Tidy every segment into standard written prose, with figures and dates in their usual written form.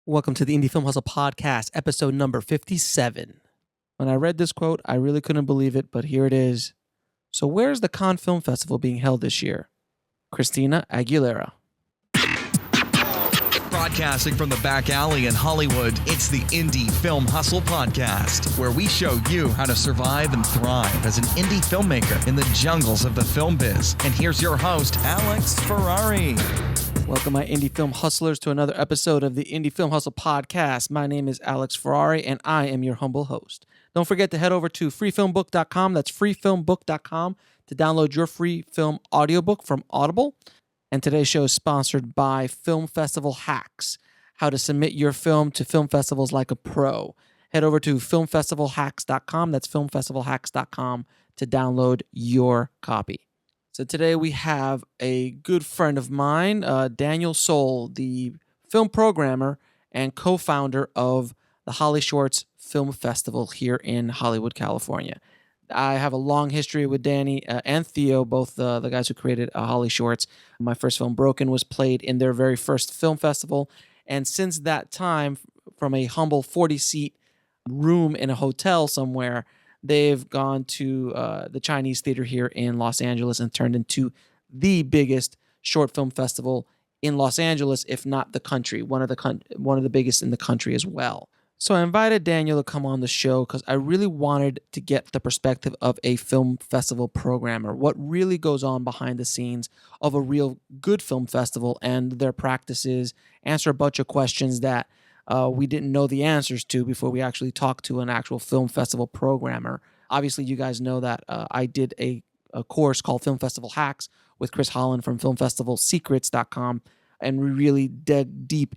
Welcome to the Indie Film Hustle Podcast, episode number 57. When I read this quote, I really couldn't believe it, but here it is. So where's the Cannes Film Festival being held this year? Christina Aguilera. Broadcasting from the back alley in Hollywood, it's the Indie Film Hustle Podcast, where we show you how to survive and thrive as an indie filmmaker in the jungles of the film biz. And here's your host, Alex Ferrari. Welcome, my indie film hustlers, to another episode of the Indie Film Hustle Podcast. My name is Alex Ferrari, and I am your humble host. Don't forget to head over to freefilmbook.com. That's freefilmbook.com to download your free film audiobook from Audible. And today's show is sponsored by Film Festival Hacks, how to submit your film to film festivals like a pro. Head over to filmfestivalhacks.com. That's filmfestivalhacks.com to download your copy. So today we have a good friend of mine, Daniel Soul, the film programmer and co-founder of the HollyShorts Film Festival here in Hollywood, California. I have a long history with Danny and Theo, both the guys who created HollyShorts. My first film, Broken, was played in their very first film festival. And since that time, from a humble 40-seat room in a hotel somewhere, they've gone to the Chinese Theater here in Los Angeles and turned into the biggest short film festival in Los Angeles, if not the country, one of the biggest in the country as well. So I invited Daniel to come on the show because I really wanted to get the perspective of a film festival programmer, what really goes on behind the scenes of a real good film festival and their practices, answer a bunch of questions that we didn't know the answers to before we actually talked to an actual film festival programmer. Obviously, you guys know that I did a course called Film Festival Hacks with Chris Holland from filmfestivalsecrets.com, and we really dug deep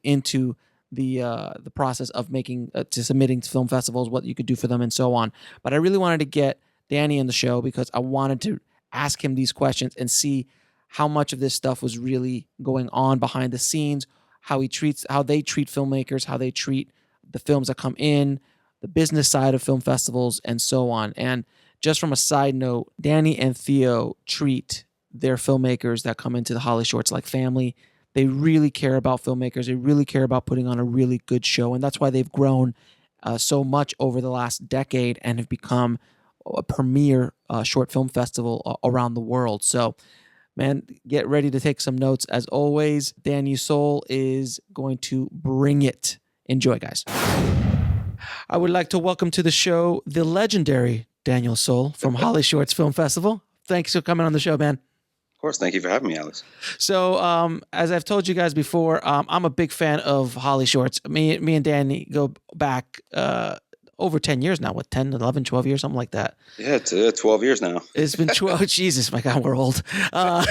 into the process of submitting to film festivals, what you could do for them, and so on. But I really wanted to get Danny in the show because I wanted to ask him these questions and see how much of this stuff was really going on behind the scenes, how they treat filmmakers, how they treat the films that come in, the business side of film festivals, and so on. And just from a side note, Danny and Theo treat their filmmakers that come into the HollyShorts like family. They really care about filmmakers. They really care about putting on a really good show. And that's why they've grown so much over the last decade and have become a premier short film festival around the world. So, man, get ready to take some notes. As always, Daniel Soul is going to bring it. Enjoy, guys. I would like to welcome to the show the legendary Daniel Soul from HollyShorts Film Festival. Thanks for coming on the show, man. Of course. Thank you for having me, Alex. So, as I've told you guys before, I'm a big fan of HollyShorts. Me and Danny go back over 10 years now. What, 10, 11, 12 years, something like that? Yeah, it's 12 years now. It's been 12. Jesus, my God, we're old. My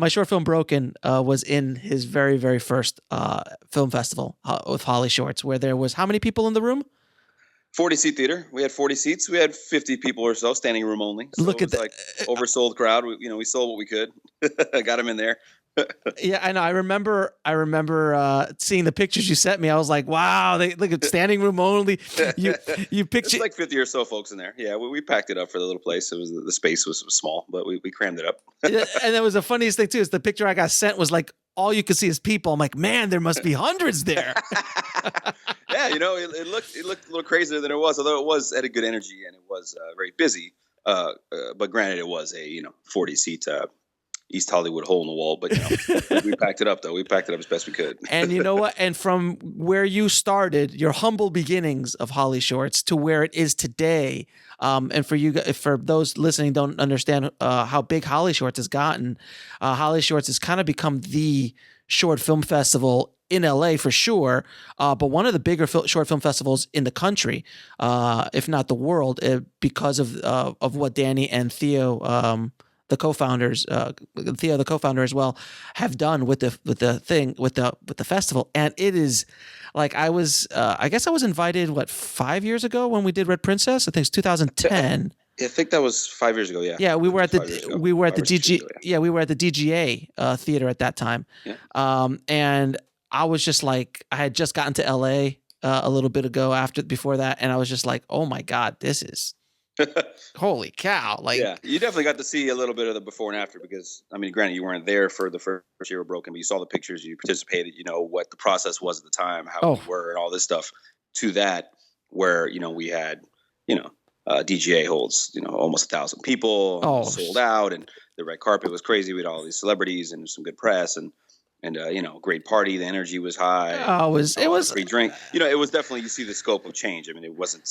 short film Broken was in his very, very first film festival with HollyShorts, where there was how many people in the room? 40-seat theater. We had 40 seats. We had 50 people or so, standing room only. So Look at that. Like oversold crowd. We sold what we could. Got them in there. Yeah, I know. I remember seeing the pictures you sent me. I was like, wow, they look at standing room only. You picture It's like 50 or so folks in there. Yeah, we packed it up for the little place. It was the space was small, but we crammed it up. And that was the funniest thing too, is the picture I got sent was like all you could see is people. I'm like, man, there must be hundreds there. Yeah, it looked a little crazier than it was, although it was at a good energy and it was very busy. But granted, it was a 40-seat East Hollywood hole in the wall, but we packed it up though. We packed it up as best we could. And you know what? And from where you started, your humble beginnings of HollyShorts to where it is today, and for those listening don't understand how big HollyShorts has gotten, HollyShorts has kind of become the short film festival in LA for sure, but one of the bigger short film festivals in the country, if not the world, because of what Danny and Theo, the co-founders, Theo, the co-founder as well, have done with the festival. And it is like I guess I was invited 5 years ago when we did Red Princess. I think it's 2010. Yeah, I think that was 5 years ago. Yeah. Yeah, we were at the DGA theater at that time. Yeah. And I was just like, I had just gotten to LA a little bit ago before that, and I was just like, oh my God, this is Holy cow! Like, Yeah, you definitely got to see a little bit of the before and after because, I mean, granted, you weren't there for the first year of Broken, but you saw the pictures, you participated, you know, what the process was at the time, how we were, and all this stuff to that, where, you know, we had, you know, DGA holds, you know, almost 1,000 people, sold out, and the red carpet was crazy. We had all these celebrities and some good press and you know, great party. The energy was high. It was free drink. You know, it was definitely, you see the scope of change. I mean, it wasn't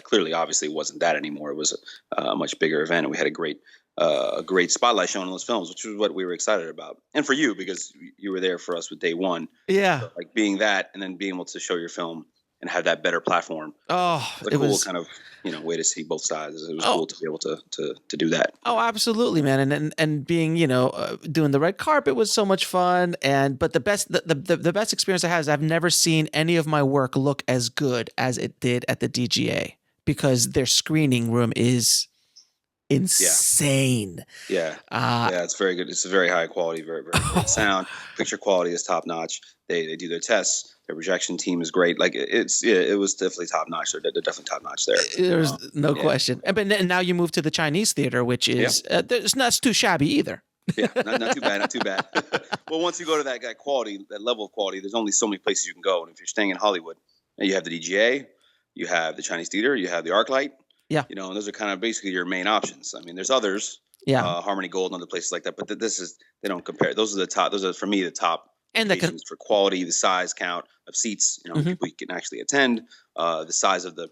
clearly, obviously, it wasn't that anymore. It was a much bigger event, and we had a great spotlight shown on those films, which was what we were excited about. And for you, because you were there for us with day one. Yeah, so, like being that, and then being able to show your film and have that better platform. It cool was kind of, you know, way to see both sides. It was cool to be able to do that. Oh, absolutely, man. And being, you know, doing the red carpet was so much fun. But the best experience I had is I've never seen any of my work look as good as it did at the DGA, because their screening room is insane. Yeah, it's very good. It's a very high quality, very good sound. Picture quality is top notch. They do their tests. Their projection team is great. Like it was definitely top notch. They're definitely top notch there. There's no question. But now you move to the Chinese theater, which is it's not too shabby either. Yeah, not too bad, not too bad. Well, once you go to that quality, that level of quality, there's only so many places you can go. And if you're staying in Hollywood, you have the DGA, you have the Chinese theater, you have the ArcLight. Yeah, you know, and those are kind of basically your main options. I mean, there's others. Yeah, Harmony Gold and other places like that. But they don't compare. Those are the top. Those are for me the top. And for quality, the size count of seats, you know, people you can actually attend, the size of the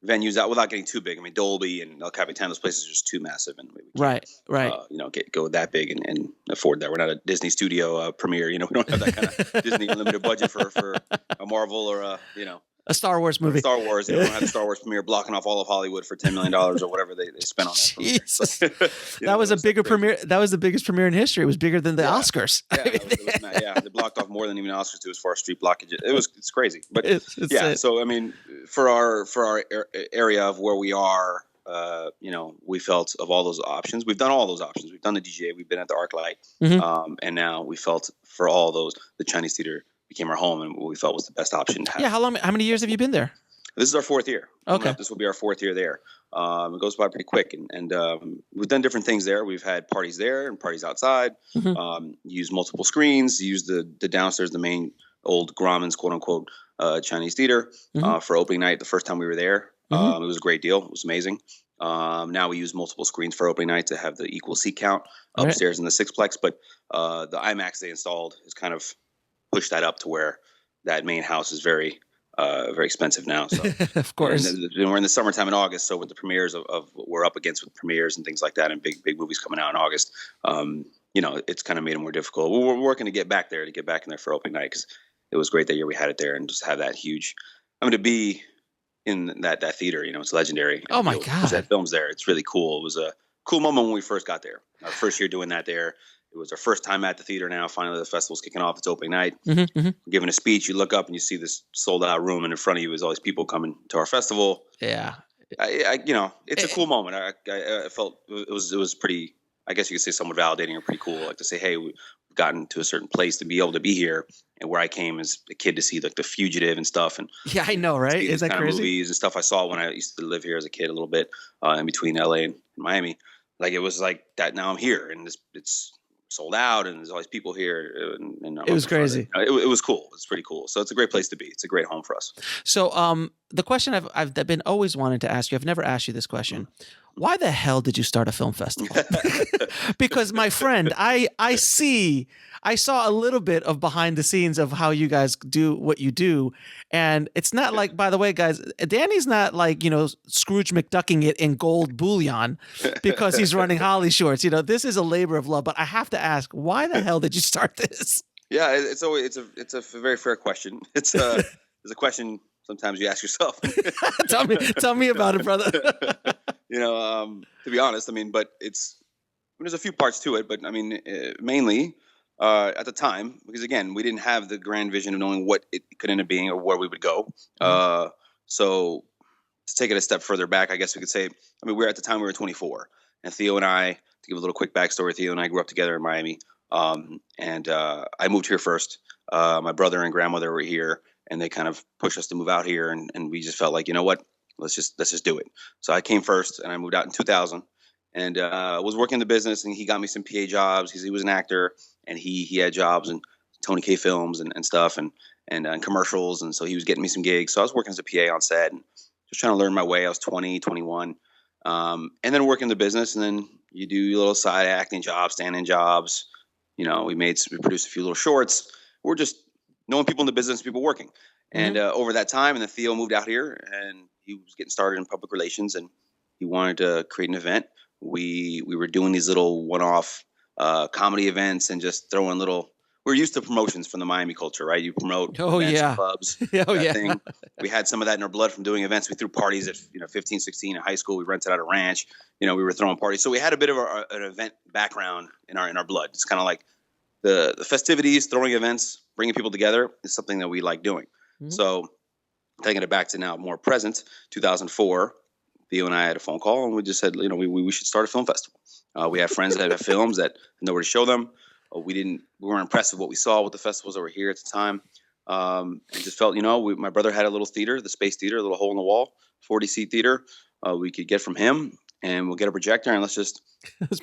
venues out without getting too big. I mean, Dolby and El Capitan, those places are just too massive, and we can't, right. You know, go that big and afford that. We're not a Disney studio premiere, you know, we don't have that kind of Disney unlimited budget for a Marvel or you know, a Star Wars movie. Star Wars. You know, we don't have the Star Wars premiere blocking off all of Hollywood for $10 million or whatever they spent on that. That was a bigger premiere. That was the biggest premiere in history. It was bigger than the Oscars. Yeah, they blocked off more than even Oscars do as far as street blockage. It's crazy. But it's so I mean, for our area of where we are, you know, we felt of all those options. We've done all those options. We've done the DGA. We've been at the ArcLight, and now we felt for all those, the Chinese theater became our home, and what we felt was the best option to have. Yeah, how many years have you been there? This is our 4th year. Okay. This will be our 4th year there. It goes by pretty quick, and we've done different things there. We've had parties there and parties outside. Used multiple screens. Used the downstairs, the main old Grauman's quote unquote Chinese theater for opening night. The first time we were there, it was a great deal. It was amazing. Now we use multiple screens for opening night to have the equal seat count upstairs in the sixplex. But the IMAX they installed is kind of pushed that up to where that main house is very expensive now. So of course, and we're in the summertime in August. So with the premieres of what we're up against with premieres and things like that, and big movies coming out in August, you know, it's kind of made it more difficult. We're working to get back in there for opening night, because it was great that year we had it there and just have that huge. I mean, to be in that theater, you know, it's legendary. Oh my God, that film's there. It's really cool. It was a cool moment when we first got there. Our first year doing that there. It was our first time at the theater now. Finally, the festival's kicking off. It's opening night. Giving a speech, you look up and you see this sold-out room, and in front of you is all these people coming to our festival. Yeah. You know, it's a cool moment. I felt it was pretty, I guess you could say somewhat validating or pretty cool. Like to say, hey, we've gotten to a certain place to be able to be here. And where I came as a kid to see like The Fugitive and stuff. And yeah, I know, right? Is that crazy? Movies and stuff I saw when I used to live here as a kid a little bit in between LA and Miami. Like it was like that. Now I'm here, and it's sold out, and there's all these people here, and it was crazy. It was cool. It's pretty cool. So it's a great place to be. It's a great home for us. So the question I've been always wanted to ask you, I've never asked you this question. Why the hell did you start a film festival? Because my friend, I saw a little bit of behind the scenes of how you guys do what you do. And it's not like, by the way, guys, Danny's not like, you know, Scrooge McDucking it in gold bullion because he's running HollyShorts. You know, this is a labor of love. But I have to ask, why the hell did you start this? Yeah, it's a very fair question. It's a question sometimes you ask yourself. tell me about it, brother. You know, to be honest, I mean, but there's a few parts to it, but I mean, mainly at the time, because again, we didn't have the grand vision of knowing what it could end up being or where we would go. So to take it a step further back, I guess we could say, I mean, at the time we were 24, and Theo and I, to give a little quick backstory, Theo and I grew up together in Miami, and I moved here first. My brother and grandmother were here, and they kind of pushed us to move out here, and we just felt like, you know what, let's just do it. So I came first, and I moved out in 2000, and was working in the business. And he got me some PA jobs. He was an actor, and he had jobs in Tony K Films and stuff, and commercials. And so he was getting me some gigs. So I was working as a PA on set and just trying to learn my way. I was 20, 21, and then working the business. And then you do your little side acting jobs, stand-in jobs. We produced a few little shorts. We're just knowing people in the business, people working. And over that time, and then Theo moved out here, and he was getting started in public relations, and he wanted to create an event. We were doing these little one-off comedy events and just throwing little. We're used to promotions from the Miami culture, right? You promote events, clubs. Thing. We had some of that in our blood from doing events. We threw parties at 15, 16 in high school. We rented out a ranch. We were throwing parties. So we had a bit of an event background in our blood. It's kind of like the festivities, throwing events, bringing people together is something that we like doing. Mm-hmm. So taking it back to now more present, 2004, Theo and I had a phone call, and we just said, we should start a film festival. We had friends that have films that had nowhere to show them. We weren't impressed with what we saw with the festivals that were here at the time. And just felt, my brother had a little theater, the Space Theater, a little hole in the wall, 40-seat theater. We could get from him, and we'll get a projector, and let's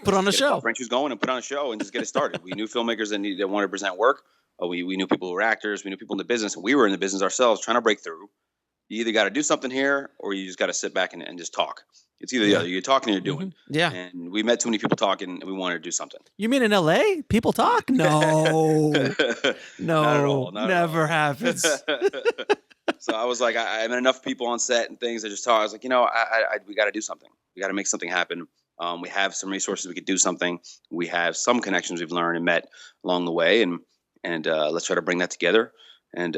put on a show. French was going and put on a show and just get it started. We knew filmmakers that wanted to present work. We knew people who were actors. We knew people in the business, and we were in the business ourselves trying to break through. You either got to do something here, or you just got to sit back and just talk. It's either the other. You're talking or you're doing. Mm-hmm. Yeah. And we met too many people talking, and we wanted to do something. You mean in LA? People talk? No. No. Not at all. Never happens. So I was like, I met enough people on set and things that just talk. I was like, we got to do something. We got to make something happen. We have some resources. We could do something. We have some connections we've learned and met along the way, and let's try to bring that together and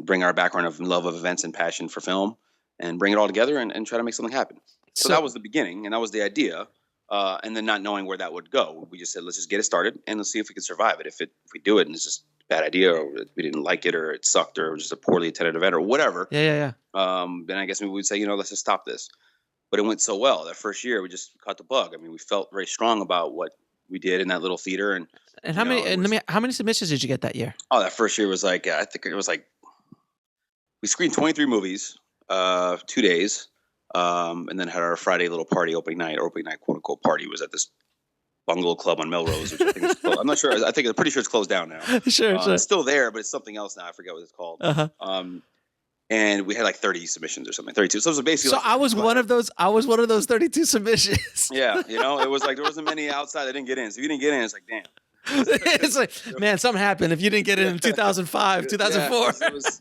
bring our background of love of events and passion for film and bring it all together and try to make something happen. So that was the beginning, and that was the idea. And then not knowing where that would go, we just said, let's just get it started and let's see if we can survive it. If we do it and it's just a bad idea, or we didn't like it, or it sucked, or it was just a poorly attended event, or whatever. Yeah. Then I guess we would say, let's just stop this. But it went so well that first year, we just caught the bug. I mean, we felt very strong about what we did in that little theater. And how many submissions did you get that year? Oh, that first year was like, I think it was like, we screened 23 movies, 2 days. And then had our Friday little party, opening night, quote unquote party, was at this bungalow club on Melrose, which I think is closed. I'm not sure. I'm pretty sure it's closed down now. Sure. It's still there, but it's something else now. I forget what it's called. Uh-huh. And we had like 30 submissions or something, 32. So it was basically. So I was one of those 32 submissions. Yeah, it was like there wasn't many outside that didn't get in. So if you didn't get in, it's like, damn. It's like, man, something happened if you didn't get in 2005, 2004. Yeah, it was,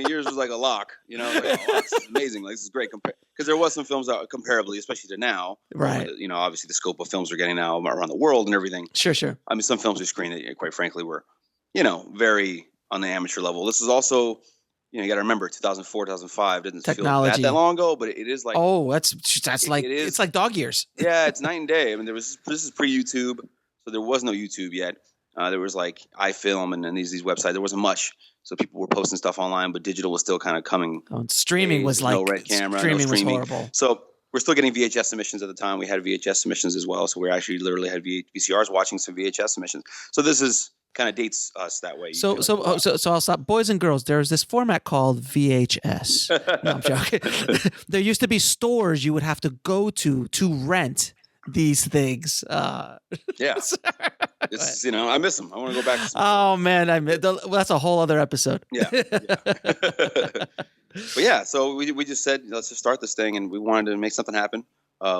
yours was like a lock. Like, this is amazing. Like, this is great. Because there was some films that comparably, especially to now. Right. Obviously the scope of films we're getting now around the world and everything. Sure. I mean, some films we screened that, quite frankly, were, very on the amateur level. This is also, you got to remember, 2004, 2005 didn't Technology. feel that long ago, but it is like. Oh, that's like, it's like dog years. Yeah, it's night and day. I mean, this is pre-YouTube. So there was no YouTube yet. There was like iFilm and these websites. There wasn't much. So people were posting stuff online, but digital was still kind of coming. Oh, streaming was like, no red camera, streaming no streaming was horrible. So we're still getting VHS submissions at the time. We had VHS submissions as well. So we actually literally had VCRs watching some VHS submissions. So this is kind of dates us that way. So I'll stop. Boys and girls, there's this format called VHS. No, I'm joking. There used to be stores you would have to go to rent these things. Yeah. It's, I miss them. I want to go back. Oh man, that's a whole other episode. Yeah. But yeah, so we just said, let's just start this thing, and we wanted to make something happen.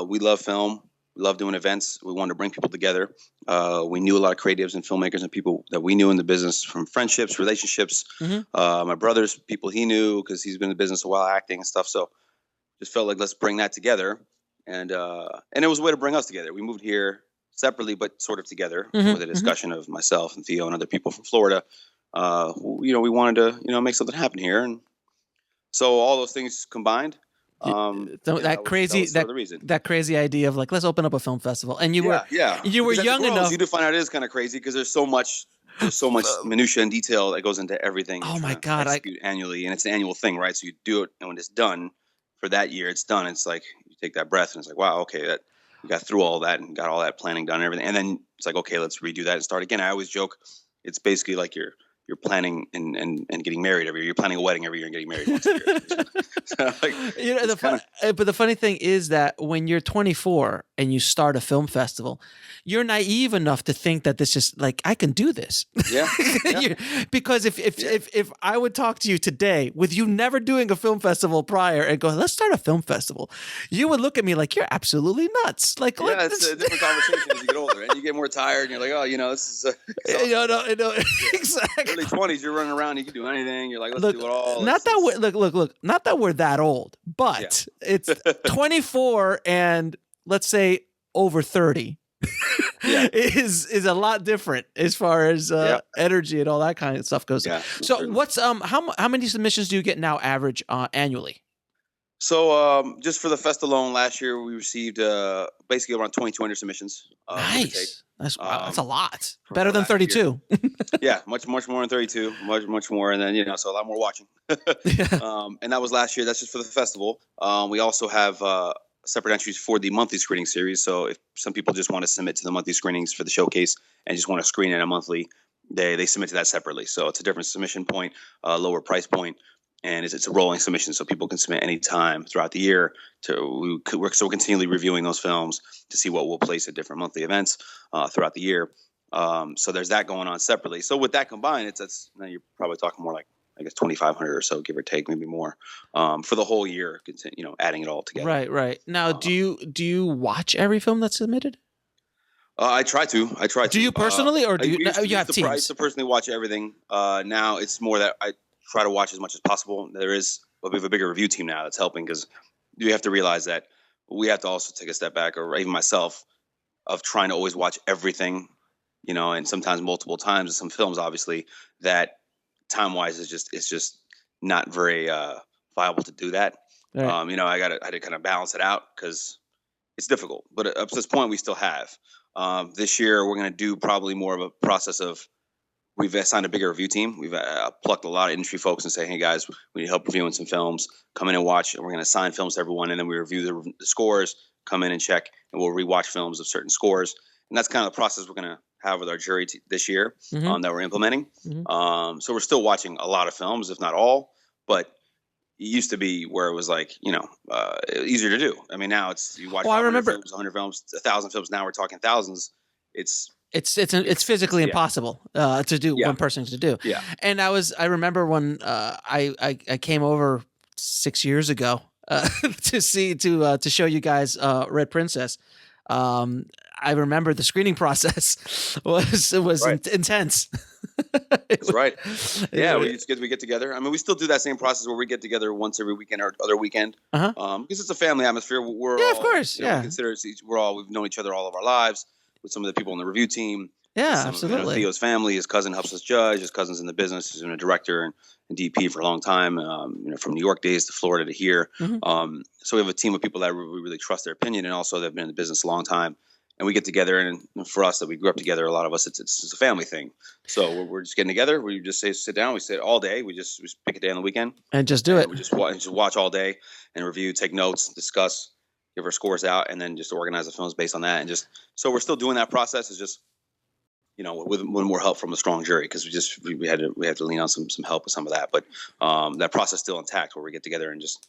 We love film. We love doing events. We wanted to bring people together. We knew a lot of creatives and filmmakers and people that we knew in the business from friendships, relationships. Mm-hmm. My brother's people he knew because he's been in the business a while, acting and stuff. So just felt like, let's bring that together. And it was a way to bring us together. We moved here separately, but sort of together with a discussion of myself and Theo and other people from Florida. We wanted to, make something happen here. And so all those things combined. That crazy idea of like, let's open up a film festival. And you were young enough. You do find out it is kind of crazy because there's so much minutia and detail that goes into everything. Oh my God. Annually. And it's an annual thing, right? So you do it, and when it's done for that year, it's done. It's like, you take that breath and it's like, wow, okay, that we got through all that and got all that planning done and everything. And then it's like, okay, let's redo that and start again. I always joke, it's basically like you're you're planning and getting married every year. You're planning a wedding every year and getting married once a year. So, like, but the funny thing is that when you're 24 and you start a film festival, you're naive enough to think that this is like, I can do this. Yeah. Because if I would talk to you today with you never doing a film festival prior and go, let's start a film festival, you would look at me like you're absolutely nuts. Like, yeah, it's a different conversation as you get older, and you get more tired, and you're like, oh, this is exactly. Early 20s, you're running around, you can do anything. You're like, let's do it all. Not that we're that old, but it's 24 and let's say over 30 is a lot different as far as energy and all that kind of stuff goes. Yeah, so what's how many submissions do you get now average annually? So just for the fest alone, last year we received basically around 2,200 submissions. Nice. That's a lot. Better than 32. Yeah, much more than 32. Much more, and then so a lot more watching. And that was last year. That's just for the festival. We also have separate entries for the monthly screening series. So if some people just want to submit to the monthly screenings for the showcase and just want to screen in a monthly, they submit to that separately. So it's a different submission point, lower price point. And it's a rolling submission, so people can submit any time throughout the year. We're continually reviewing those films to see what we'll place at different monthly events throughout the year. So there's that going on separately. So with that combined, you're probably talking more like, I guess, 2,500 or so, give or take, maybe more, for the whole year. Adding it all together. Right. Now, do you watch every film that's submitted? I try to. Do you personally, or do you have teams? I used to personally watch everything. Now it's more that I try to watch as much as possible. We have a bigger review team now that's helping, because you have to realize that we have to also take a step back, or even myself, of trying to always watch everything, and sometimes multiple times. With some films, obviously, that time-wise it's just not very viable to do that. Right. I had to kind of balance it out because it's difficult. But up to this point, we still have. This year, we're going to do probably more of a process of, we've assigned a bigger review team. We've plucked a lot of industry folks and say, hey, guys, we need help reviewing some films. Come in and watch. And we're going to assign films to everyone. And then we review the scores, come in and check, and we'll rewatch films of certain scores. And that's kind of the process we're going to have with our jury this year that we're implementing. Mm-hmm. So we're still watching a lot of films, if not all. But it used to be where it was like, easier to do. I mean, now you watch 100 films, 100 films, 1,000 films. Now we're talking thousands. It's physically impossible to do one person to do. Yeah. And I remember when I came over 6 years ago to show you guys Red Princess. I remember the screening process was intense. That's right. Yeah, we get together. I mean, we still do that same process where we get together once every weekend or other weekend. Because it's a family atmosphere. Of course. We've known each other all of our lives. With some of the people on the review team. Yeah, absolutely. Theo's family, his cousin helps us judge. His cousin's in the business. He's been a director and DP for a long time, from New York days to Florida to here. Mm-hmm. So we have a team of people that we really trust their opinion, and also they've been in the business a long time. And we get together, and for us that we grew up together, a lot of us, it's a family thing. So we're just getting together. We just sit down. We sit all day. We just pick a day on the weekend. And just do it. We just watch all day and review, take notes, discuss, give our scores out, and then just organize the films based on that. And so we're still doing that process. It's just, with more help from a strong jury, because we had to lean on some help with some of that. But that process is still intact, where we get together and just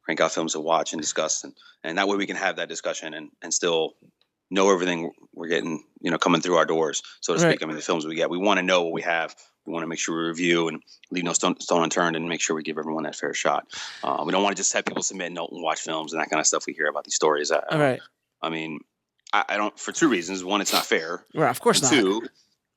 crank out films to watch and discuss, and that way we can have that discussion and still know everything we're getting, coming through our doors, so to speak. Right. I mean, the films we get, we want to know what we have. We want to make sure we review and leave no stone unturned, and make sure we give everyone that fair shot. We don't want to just have people submit and watch films and that kind of stuff. We hear about these stories. Right. I mean, I don't, for two reasons. One, it's not fair. Right, of course not.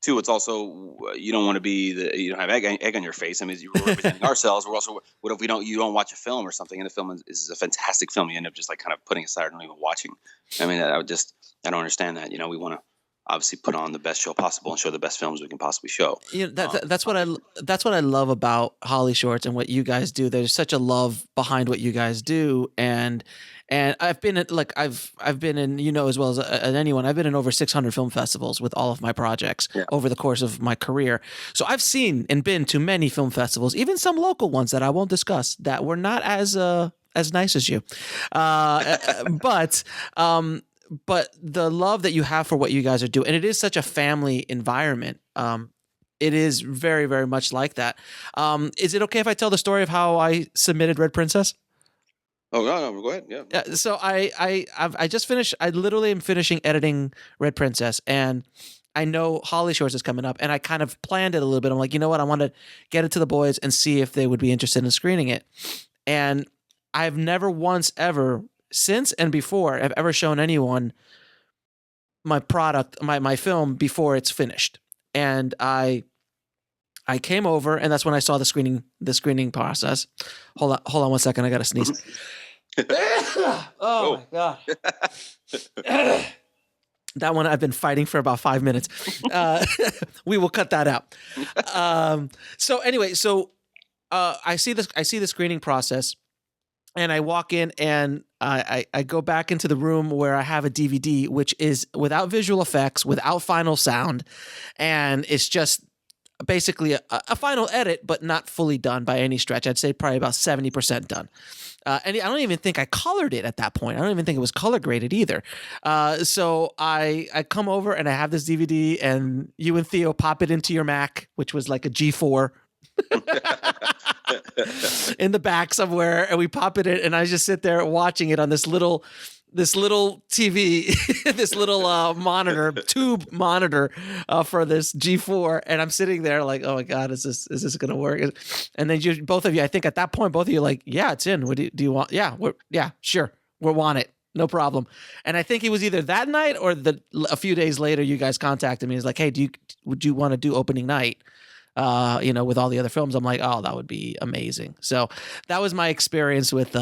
Two, it's also, you don't want to be you don't have egg on your face. I mean, we're representing ourselves. We're also, what if you don't watch a film or something, and the film is a fantastic film, you end up just like kind of putting aside and not even watching. I mean, I don't understand that. We want to obviously put on the best show possible and show the best films we can possibly show. That's what I love about HollyShorts and what you guys do. There's such a love behind what you guys do, and I've been in, as well as anyone, I've been in over 600 film festivals with all of my projects over the course of my career. So I've seen and been to many film festivals, even some local ones that I won't discuss, that were not as nice as you, but the love that you have for what you guys are doing, and it is such a family environment. it is very, very much like that. Is it okay if I tell the story of how I submitted Red Princess? Oh no, go ahead. Yeah. So I just finished. I literally am finishing editing Red Princess, and I know HollyShorts is coming up, and I kind of planned it a little bit. I'm like, you know what? I want to get it to the boys and see if they would be interested in screening it. And I've never once ever since and before have ever shown anyone my product, my film before it's finished. And I came over, and that's when I saw the screening process. Hold on 1 second. I got to sneeze. Oh my God. That one I've been fighting for about 5 minutes. We will cut that out. So anyway, I see the screening process, and I walk in, and I go back into the room where I have a DVD, which is without visual effects, without final sound, and it's just basically a final edit, but not fully done by any stretch. I'd say probably about 70% done. And I don't even think I colored it at that point. I don't even think it was color graded either. So I come over, and I have this DVD, and you and Theo pop it into your Mac, which was like a G4 in the back somewhere, and we pop it in, and I just sit there watching it on this little TV, this little tube monitor for this G4, and I'm sitting there like, oh my God, is this gonna work? And then both of you, I think at that point, both of you are like, yeah, it's in. What do you want? Yeah, sure, we want it, no problem. And I think it was either that night or a few days later, you guys contacted me. It's like, hey, would you want to do opening night? With all the other films. I'm like, oh, that would be amazing. So that was my experience with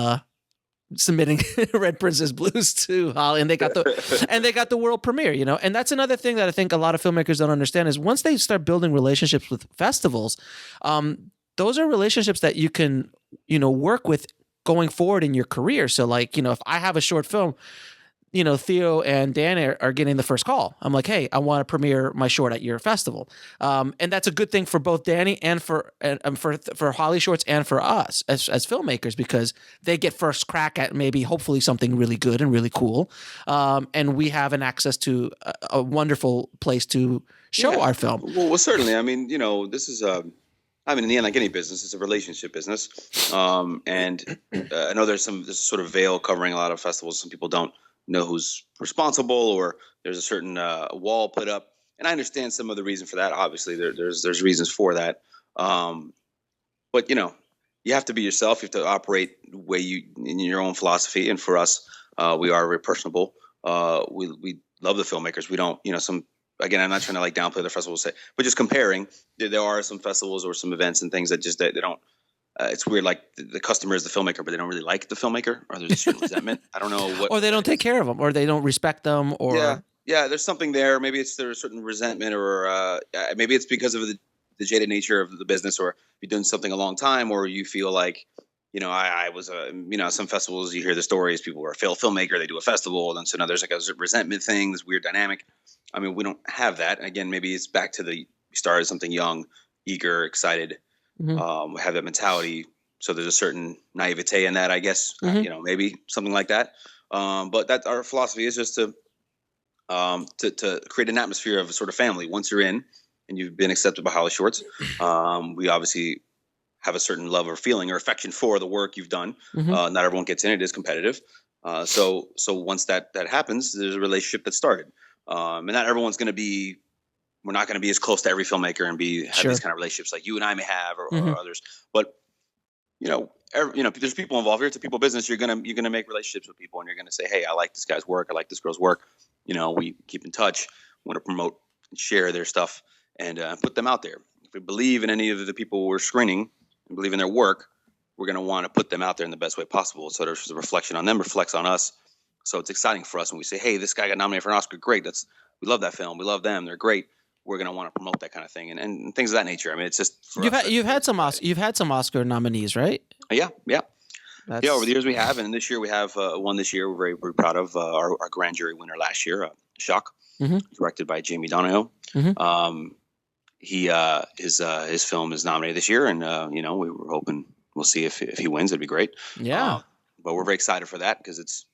submitting Red Princess Blues to Holly, and they got the world premiere, and that's another thing that I think a lot of filmmakers don't understand is once they start building relationships with festivals, those are relationships that you can, work with going forward in your career. So like, if I have a short film, Theo and Dan are getting the first call. I'm like, hey, I want to premiere my short at your festival. And that's a good thing for both Danny and for HollyShorts and for us as filmmakers, because they get first crack at maybe hopefully something really good and really cool. And we have an access to a wonderful place to show our film. Well, certainly. I mean, this is in the end, like any business, it's a relationship business. And I know there's a sort of veil covering a lot of festivals. Some people don't know who's responsible, or there's a certain wall put up, and I understand some of the reason for that. Obviously, there's reasons for that, but you have to be yourself. You have to operate the way in your own philosophy. And for us, we are very personable. We love the filmmakers. We don't, again, I'm not trying to like downplay the festivals, but just comparing, there are some festivals or some events and things that just they don't. It's weird, like the customer is the filmmaker, but they don't really like the filmmaker, or there's a certain resentment. I don't know what. Or they don't take care of them, or they don't respect them, or yeah, there's something there. Maybe there's a certain resentment, or maybe it's because of the jaded nature of the business, or you've done something a long time, or you feel like, I was some festivals, you hear the stories, people are a filmmaker, they do a festival, and so now there's like a resentment thing, this weird dynamic. I mean, we don't have that. Again, maybe it's back to we started something young, eager, excited. Mm-hmm. Have that mentality, so there's a certain naivete in that, I guess. Mm-hmm. Maybe something like that. But that our philosophy is just to create an atmosphere of a sort of family. Once you're in and you've been accepted by HollyShorts, we obviously have a certain love or feeling or affection for the work you've done. Mm-hmm. Not everyone gets in; it is competitive. So once that happens, there's a relationship that started, and not everyone's going to be. We're not going to be as close to every filmmaker and have these kind of relationships like you and I may have, or others. But there's people involved here. It's a people business. You're gonna make relationships with people, and you're gonna say, hey, I like this guy's work. I like this girl's work. We keep in touch. We want to promote and share their stuff and put them out there. If we believe in any of the people we're screening and believe in their work, we're gonna want to put them out there in the best way possible. So there's a reflection on them, reflects on us. So it's exciting for us when we say, hey, this guy got nominated for an Oscar. Great. We love that film. We love them. They're great. We're going to want to promote that kind of thing and things of that nature. I mean, it's just you've had some Oscar nominees, right? Yeah. Over the years we have, and this year we have one. This year we're very, very proud of our grand jury winner last year, Shock, directed by Jamie Donahoe. Mm-hmm. His film is nominated this year, and we were hoping we'll see if he wins. It'd be great. Yeah, but we're very excited for that because it's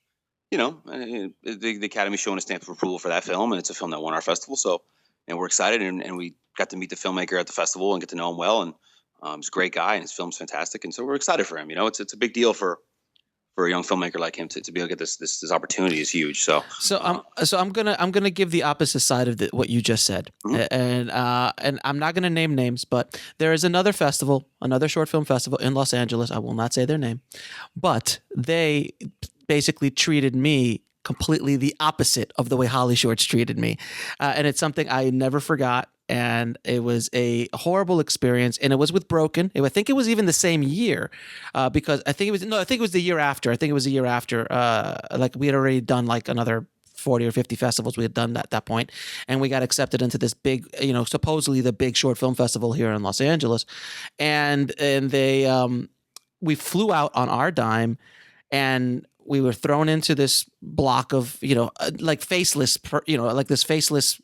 the Academy's showing a stamp of approval for that film, and it's a film that won our festival. So. And we're excited, and we got to meet the filmmaker at the festival and get to know him well. And he's a great guy, and his film's fantastic. And so we're excited for him. You know, it's a big deal for a young filmmaker like him to be able to get this opportunity is huge. So I'm gonna give the opposite side of what you just said, and I'm not gonna name names, but there is another short film festival in Los Angeles. I will not say their name, but they basically treated me completely the opposite of the way HollyShorts treated me, and it's something I never forgot. And it was a horrible experience, and it was with Broken. I think it was even the same year, because I think it was the year after. I think it was the year after. Like we had already done like another 40 or 50 festivals we had done at that point, and we got accepted into this big, supposedly the big short film festival here in Los Angeles, and they we flew out on our dime, and we were thrown into this block of like faceless, like this faceless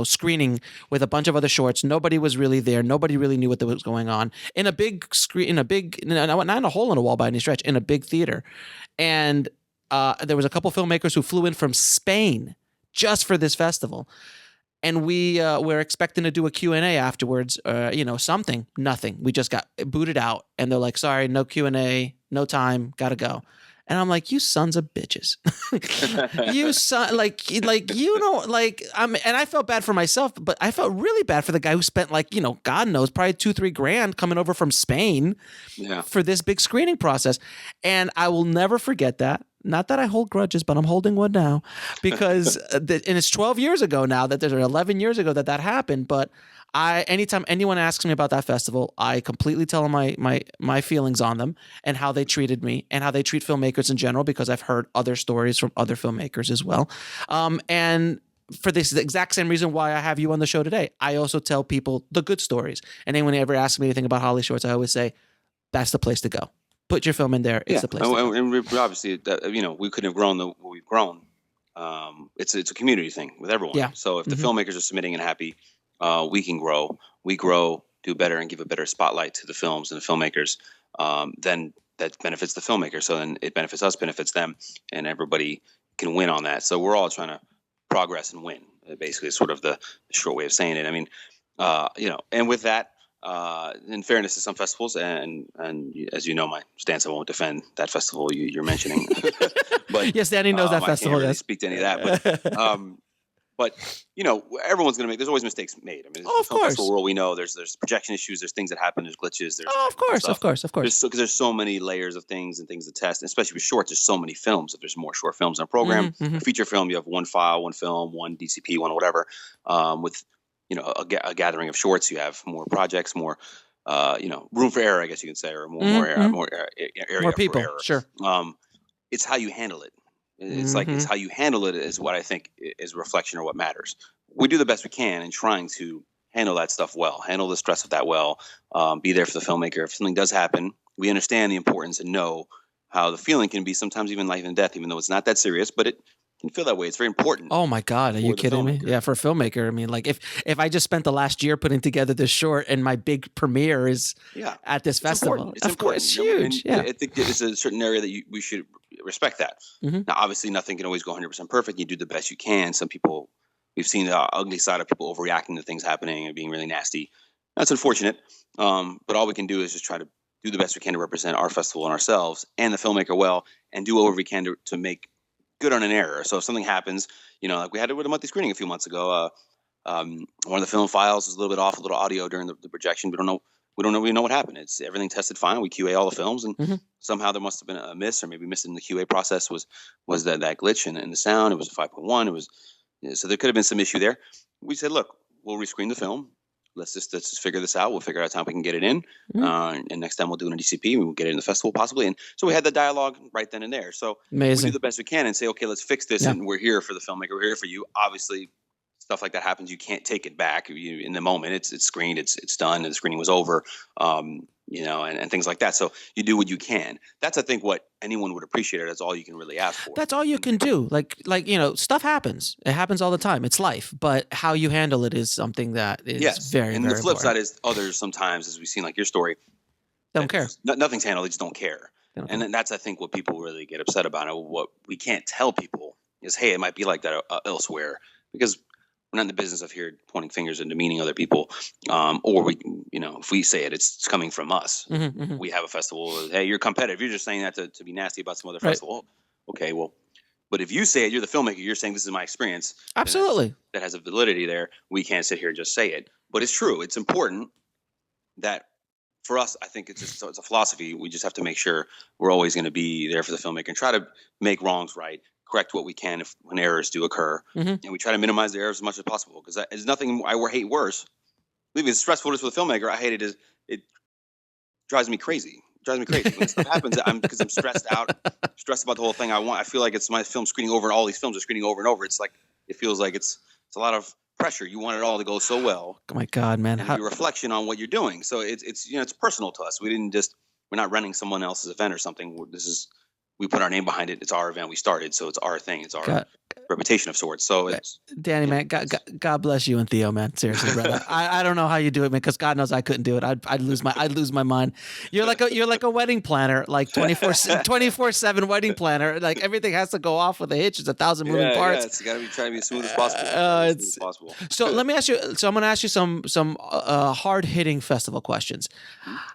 screening with a bunch of other shorts. Nobody was really there. Nobody really knew what was going on in a big screen, not in a hole in a wall by any stretch, in a big theater. And there was a couple filmmakers who flew in from Spain just for this festival. And we were expecting to do a Q&A afterwards, nothing. We just got booted out, and they're like, sorry, no Q&A, no time, gotta go. And I'm like, you sons of bitches. And I felt bad for myself, but I felt really bad for the guy who spent God knows, probably $2,000-3,000 coming over from Spain for this big screening process. And I will never forget that. Not that I hold grudges, but I'm holding one now because, and it's 12 years ago now that there's 11 years ago that happened. But anytime anyone asks me about that festival, I completely tell them my feelings on them and how they treated me and how they treat filmmakers in general, because I've heard other stories from other filmmakers as well. And for this exact same reason why I have you on the show today, I also tell people the good stories. And then when they ever ask me anything about HollyShorts, I always say, that's the place to go. Put your film in there. It's the place to go. And obviously, we couldn't have grown the way we've grown. It's a community thing with everyone. Yeah. So if the filmmakers are submitting and happy, we can grow. We grow, do better, and give a better spotlight to the films and the filmmakers. Then that benefits the filmmaker. So then it benefits us, benefits them, and everybody can win on that. So we're all trying to progress and win. Basically, is sort of the short way of saying it. I mean, and with that. In fairness to some festivals, and as you know, my stance, I won't defend that festival you're mentioning. But yes, Danny knows that festival. I can't really speak to any of that, but everyone's going to make. There's always mistakes made. I mean, of course. Festival world, we know there's projection issues, there's things that happen, there's glitches, there's of course. Because there's so many layers of things and things to test, and especially with shorts. There's so many films. If there's more short films in a program, a feature film, you have one file, one film, one DCP, one whatever. With a gathering of shorts, you have more projects, more, room for error, I guess you could say, or more area more people. For error. Sure. It's how you handle it. It's it's how you handle it is what I think is a reflection of what matters. We do the best we can in trying to handle that stuff well, handle the stress of that well, be there for the filmmaker. If something does happen, we understand the importance and know how the feeling can be sometimes even life and death, even though it's not that serious, but it can feel that way. It's very important. Oh my God. Are you kidding me? Yeah. For a filmmaker. I mean, like if I just spent the last year putting together this short and my big premiere is at this festival, it's important. It's huge. And I think it's a certain area that we should respect that. Now, obviously nothing can always go 100% perfect. You do the best you can. Some people, we've seen the ugly side of people overreacting to things happening and being really nasty. That's unfortunate. But all we can do is just try to do the best we can to represent our festival and ourselves and the filmmaker well, and do whatever we can to make good on an error. So if something happens, like we had it with a monthly screening a few months ago, one of the film files was a little bit off, a little audio during the projection. We don't really know what happened. It's everything tested fine. We QA all the films, and somehow there must have been a miss, or maybe missed in the QA process was that glitch in the sound. It was a 5.1. It was so there could have been some issue there. We said, look, we'll rescreen the film. Let's just figure this out. We'll figure out time we can get it in. And next time we'll do it in a DCP. We'll get it in the festival possibly. And so we had the dialogue right then and there. So amazing. We do the best we can and say, okay, let's fix this. And we're here for the filmmaker. We're here for you. Obviously, stuff like that happens. You can't take it back. In the moment, it's screened. It's done. And the screening was over. And things like that. So you do what you can. That's, I think, what anyone would appreciate. That's all you can really ask for. That's all you can do. Like stuff happens. It happens all the time. It's life. But how you handle it is something that is very, and very the flip important. side is others sometimes, as we've seen, like your story, don't care. Nothing's handled. They just don't care. And then that's, I think, what people really get upset about. And what we can't tell people is, hey, it might be like that elsewhere, because we're not in the business of here pointing fingers and demeaning other people. Or we, if we say it, it's coming from us. We have a festival. Hey, you're competitive. You're just saying that to be nasty about some other festival. Okay, well, but if you say it, you're the filmmaker. You're saying this is my experience. Absolutely. That has a validity there. We can't sit here and just say it. But it's true. It's important that for us, I think it's a philosophy. We just have to make sure we're always going to be there for the filmmaker and try to make wrongs right, correct what we can when errors do occur, and we try to minimize the errors as much as possible. Because there's nothing I hate worse. Believe me, as stressful as for the filmmaker, I hate it. It drives me crazy. When stuff happens, because I'm stressed out, stressed about the whole thing. I feel like it's my film screening over, and all these films are screening over and over. It's like it feels like it's a lot of pressure. You want it all to go so well. Oh my God, man! And your reflection on what you're doing. So it's personal to us. We're not running someone else's event or something. We put our name behind it. It's our event. We started, so it's our thing. It's our reputation of sorts. So it's Danny, man. God bless you and Theo, man. Seriously, brother. I don't know how you do it, man. Because God knows I couldn't do it. I'd lose my mind. You're like a wedding planner, like 24/7 wedding planner. Like everything has to go off with a hitch. It's 1,000 moving parts. It's got to be trying to be as smooth as possible. So let me ask you. So I'm going to ask you some hard hitting festival questions.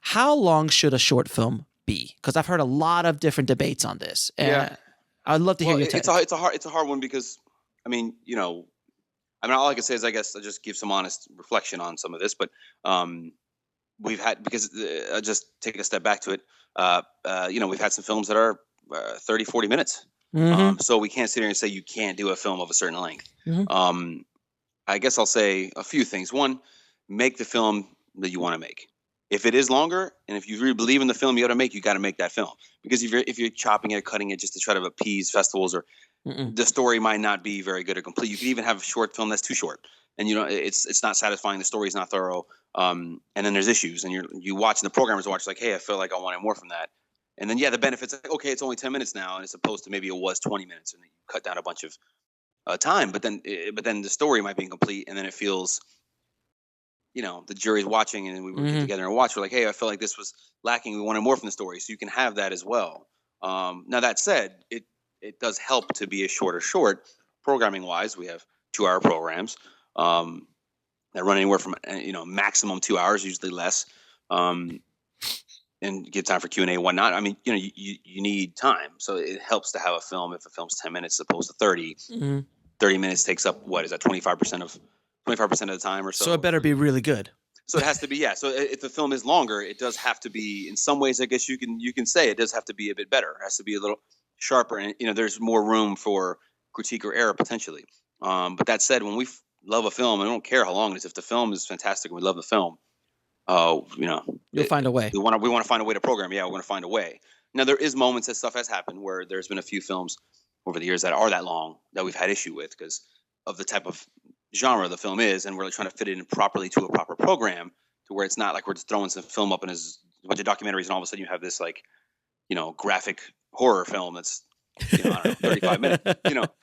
How long should a short film be? Because I've heard a lot of different debates on this. And I'd love to hear your take. It's a hard one because all I can say is I guess I'll just give some honest reflection on some of this, but we've had, because I'll just take a step back to it. We've had some films that are 30, 40 minutes. So we can't sit here and say you can't do a film of a certain length. I guess I'll say a few things. One, make the film that you want to make. If it is longer, and if you really believe in the film you got to make that film. Because if you're chopping it, cutting it just to try to appease festivals, or the story might not be very good or complete. You could even have a short film that's too short, and it's not satisfying. The story is not thorough, and then there's issues. And you watching the programmers watch like, hey, I feel like I wanted more from that. And then the benefits, like, okay, it's only 10 minutes now, and as opposed to maybe it was 20 minutes, and then you cut down a bunch of time. But then the story might be incomplete, and then it feels, the jury's watching, and we get together and watch. We're like, hey, I feel like this was lacking. We wanted more from the story, so you can have that as well. Now that said, it does help to be a short. Programming wise, we have 2-hour programs that run anywhere from maximum 2 hours, usually less, and give time for Q&A and whatnot. I mean, you need time, so it helps to have a film. If a film's 10 minutes as opposed to 30, 30 minutes takes up, what is that, 25% of the time or so. So it better be really good. So it has to be, yeah. So if the film is longer, it does have to be, in some ways, I guess you can say it does have to be a bit better. It has to be a little sharper, and there's more room for critique or error potentially. But that said, when we love a film, I don't care how long it is. If the film is fantastic and we love the film, you'll find a way. We want to find a way to program. Yeah, we're going to find a way. Now there is moments that stuff has happened where there's been a few films over the years that are that long that we've had issue with because of the type of genre the film is, and we're trying to fit it in properly to a proper program to where it's not like we're just throwing some film up and there's a bunch of documentaries and all of a sudden you have this graphic horror film that's 35 minutes.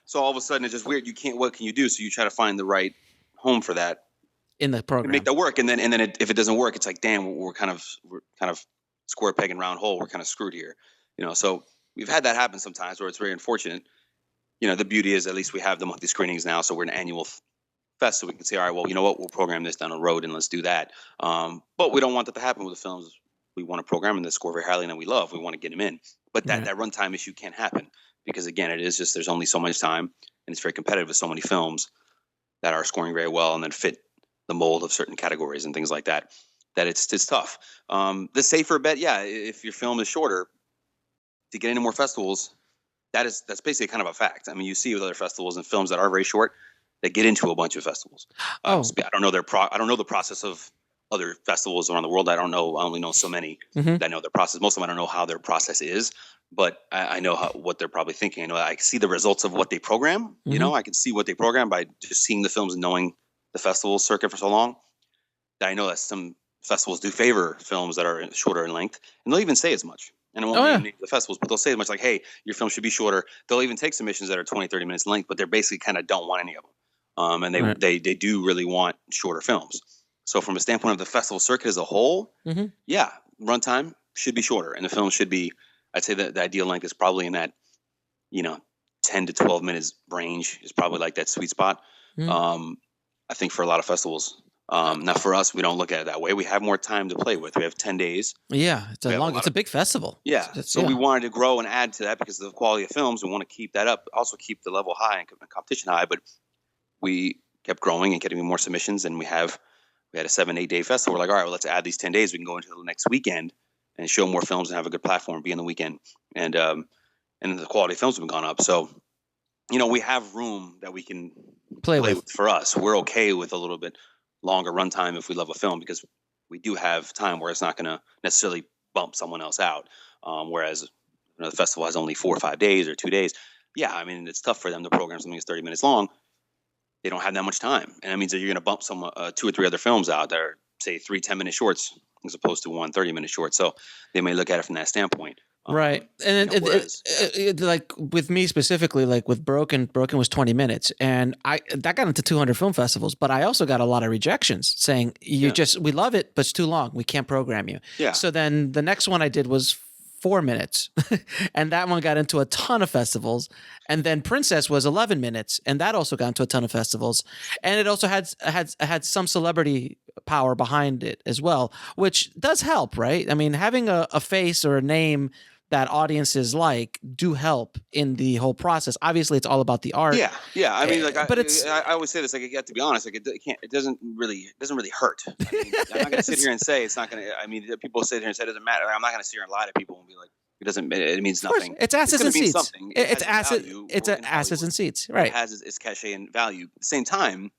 So all of a sudden it's just weird. What can you do? So you try to find the right home for that in the program, and make that work. And then if it doesn't work, it's like, damn, we're kind of square peg and round hole. We're kind of screwed here. So we've had that happen sometimes where it's very unfortunate. The beauty is at least we have the monthly screenings now, so we're an annual fest, so we can say, all right, well, you know what, we'll program this down the road and let's do that. But we don't want that to happen with the films. We want to program them that score very highly and that we love. We want to get them in. But that runtime issue can't happen because, again, it is just there's only so much time, and it's very competitive with so many films that are scoring very well and then fit the mold of certain categories and things like that, that it's tough. The safer bet, if your film is shorter, to get into more festivals, that's basically kind of a fact. I mean, you see with other festivals and films that are very short, that get into a bunch of festivals. I don't know I don't know the process of other festivals around the world. I only know so many that know their process. Most of them I don't know how their process is, but I know what they're probably thinking. I know I see the results of what they program. I can see what they program by just seeing the films and knowing the festival circuit for so long. That I know that some festivals do favor films that are shorter in length, and they'll even say as much. And I won't name the festivals, but they'll say as much like, hey, your film should be shorter. They'll even take submissions that are 20, 30 minutes in length, but they're basically kind of don't want any of them. And they do really want shorter films. So from a standpoint of the festival circuit as a whole, runtime should be shorter. And the film should be, I'd say that the ideal length is probably in that, 10 to 12 minutes range is probably like that sweet spot. I think for a lot of festivals. Now for us, we don't look at it that way. We have more time to play with. We have 10 days. Yeah, We have it's a big festival. Yeah. So we wanted to grow and add to that because of the quality of films. We want to keep that up, also keep the level high and competition high. But we kept growing and getting more submissions, and we had a 7-8 day festival. We're like, all right, well, let's add these 10 days. We can go into the next weekend and show more films and have a good platform, be in the weekend. And the quality of films have gone up. So, we have room that we can play with for us. We're okay with a little bit longer runtime if we love a film, because we do have time where it's not going to necessarily bump someone else out. Whereas the festival has only 4 or 5 days or 2 days. Yeah, I mean, it's tough for them to program something that's 30 minutes long. They don't have that much time. And that means that you're going to bump 2 or 3 other films out that are, say, 3 10-minute shorts as opposed to 1 30-minute short. So they may look at it from that standpoint. Right. And like with me specifically, like with Broken was 20 minutes, and that got into 200 film festivals, but I also got a lot of rejections saying we love it, but it's too long. We can't program you. Yeah. So then the next one I did was 4 minutes and that one got into a ton of festivals. And then Princess was 11 minutes and that also got into a ton of festivals. And it also had some celebrity power behind it as well, which does help, right? I mean, having a face or a name that audiences do help in the whole process. Obviously, it's all about the art. Yeah. I mean, like, but I always say this. Like, you have to be honest. Like, it doesn't really hurt. I mean, I'm not going to sit here and say it's not going to. I mean, people sit here and say it doesn't matter. I'm not going to sit here and lie to people and be like, it means nothing. It's assets and seats. Something. It's assets and seats. Right. It has its cachet and value. At the same time,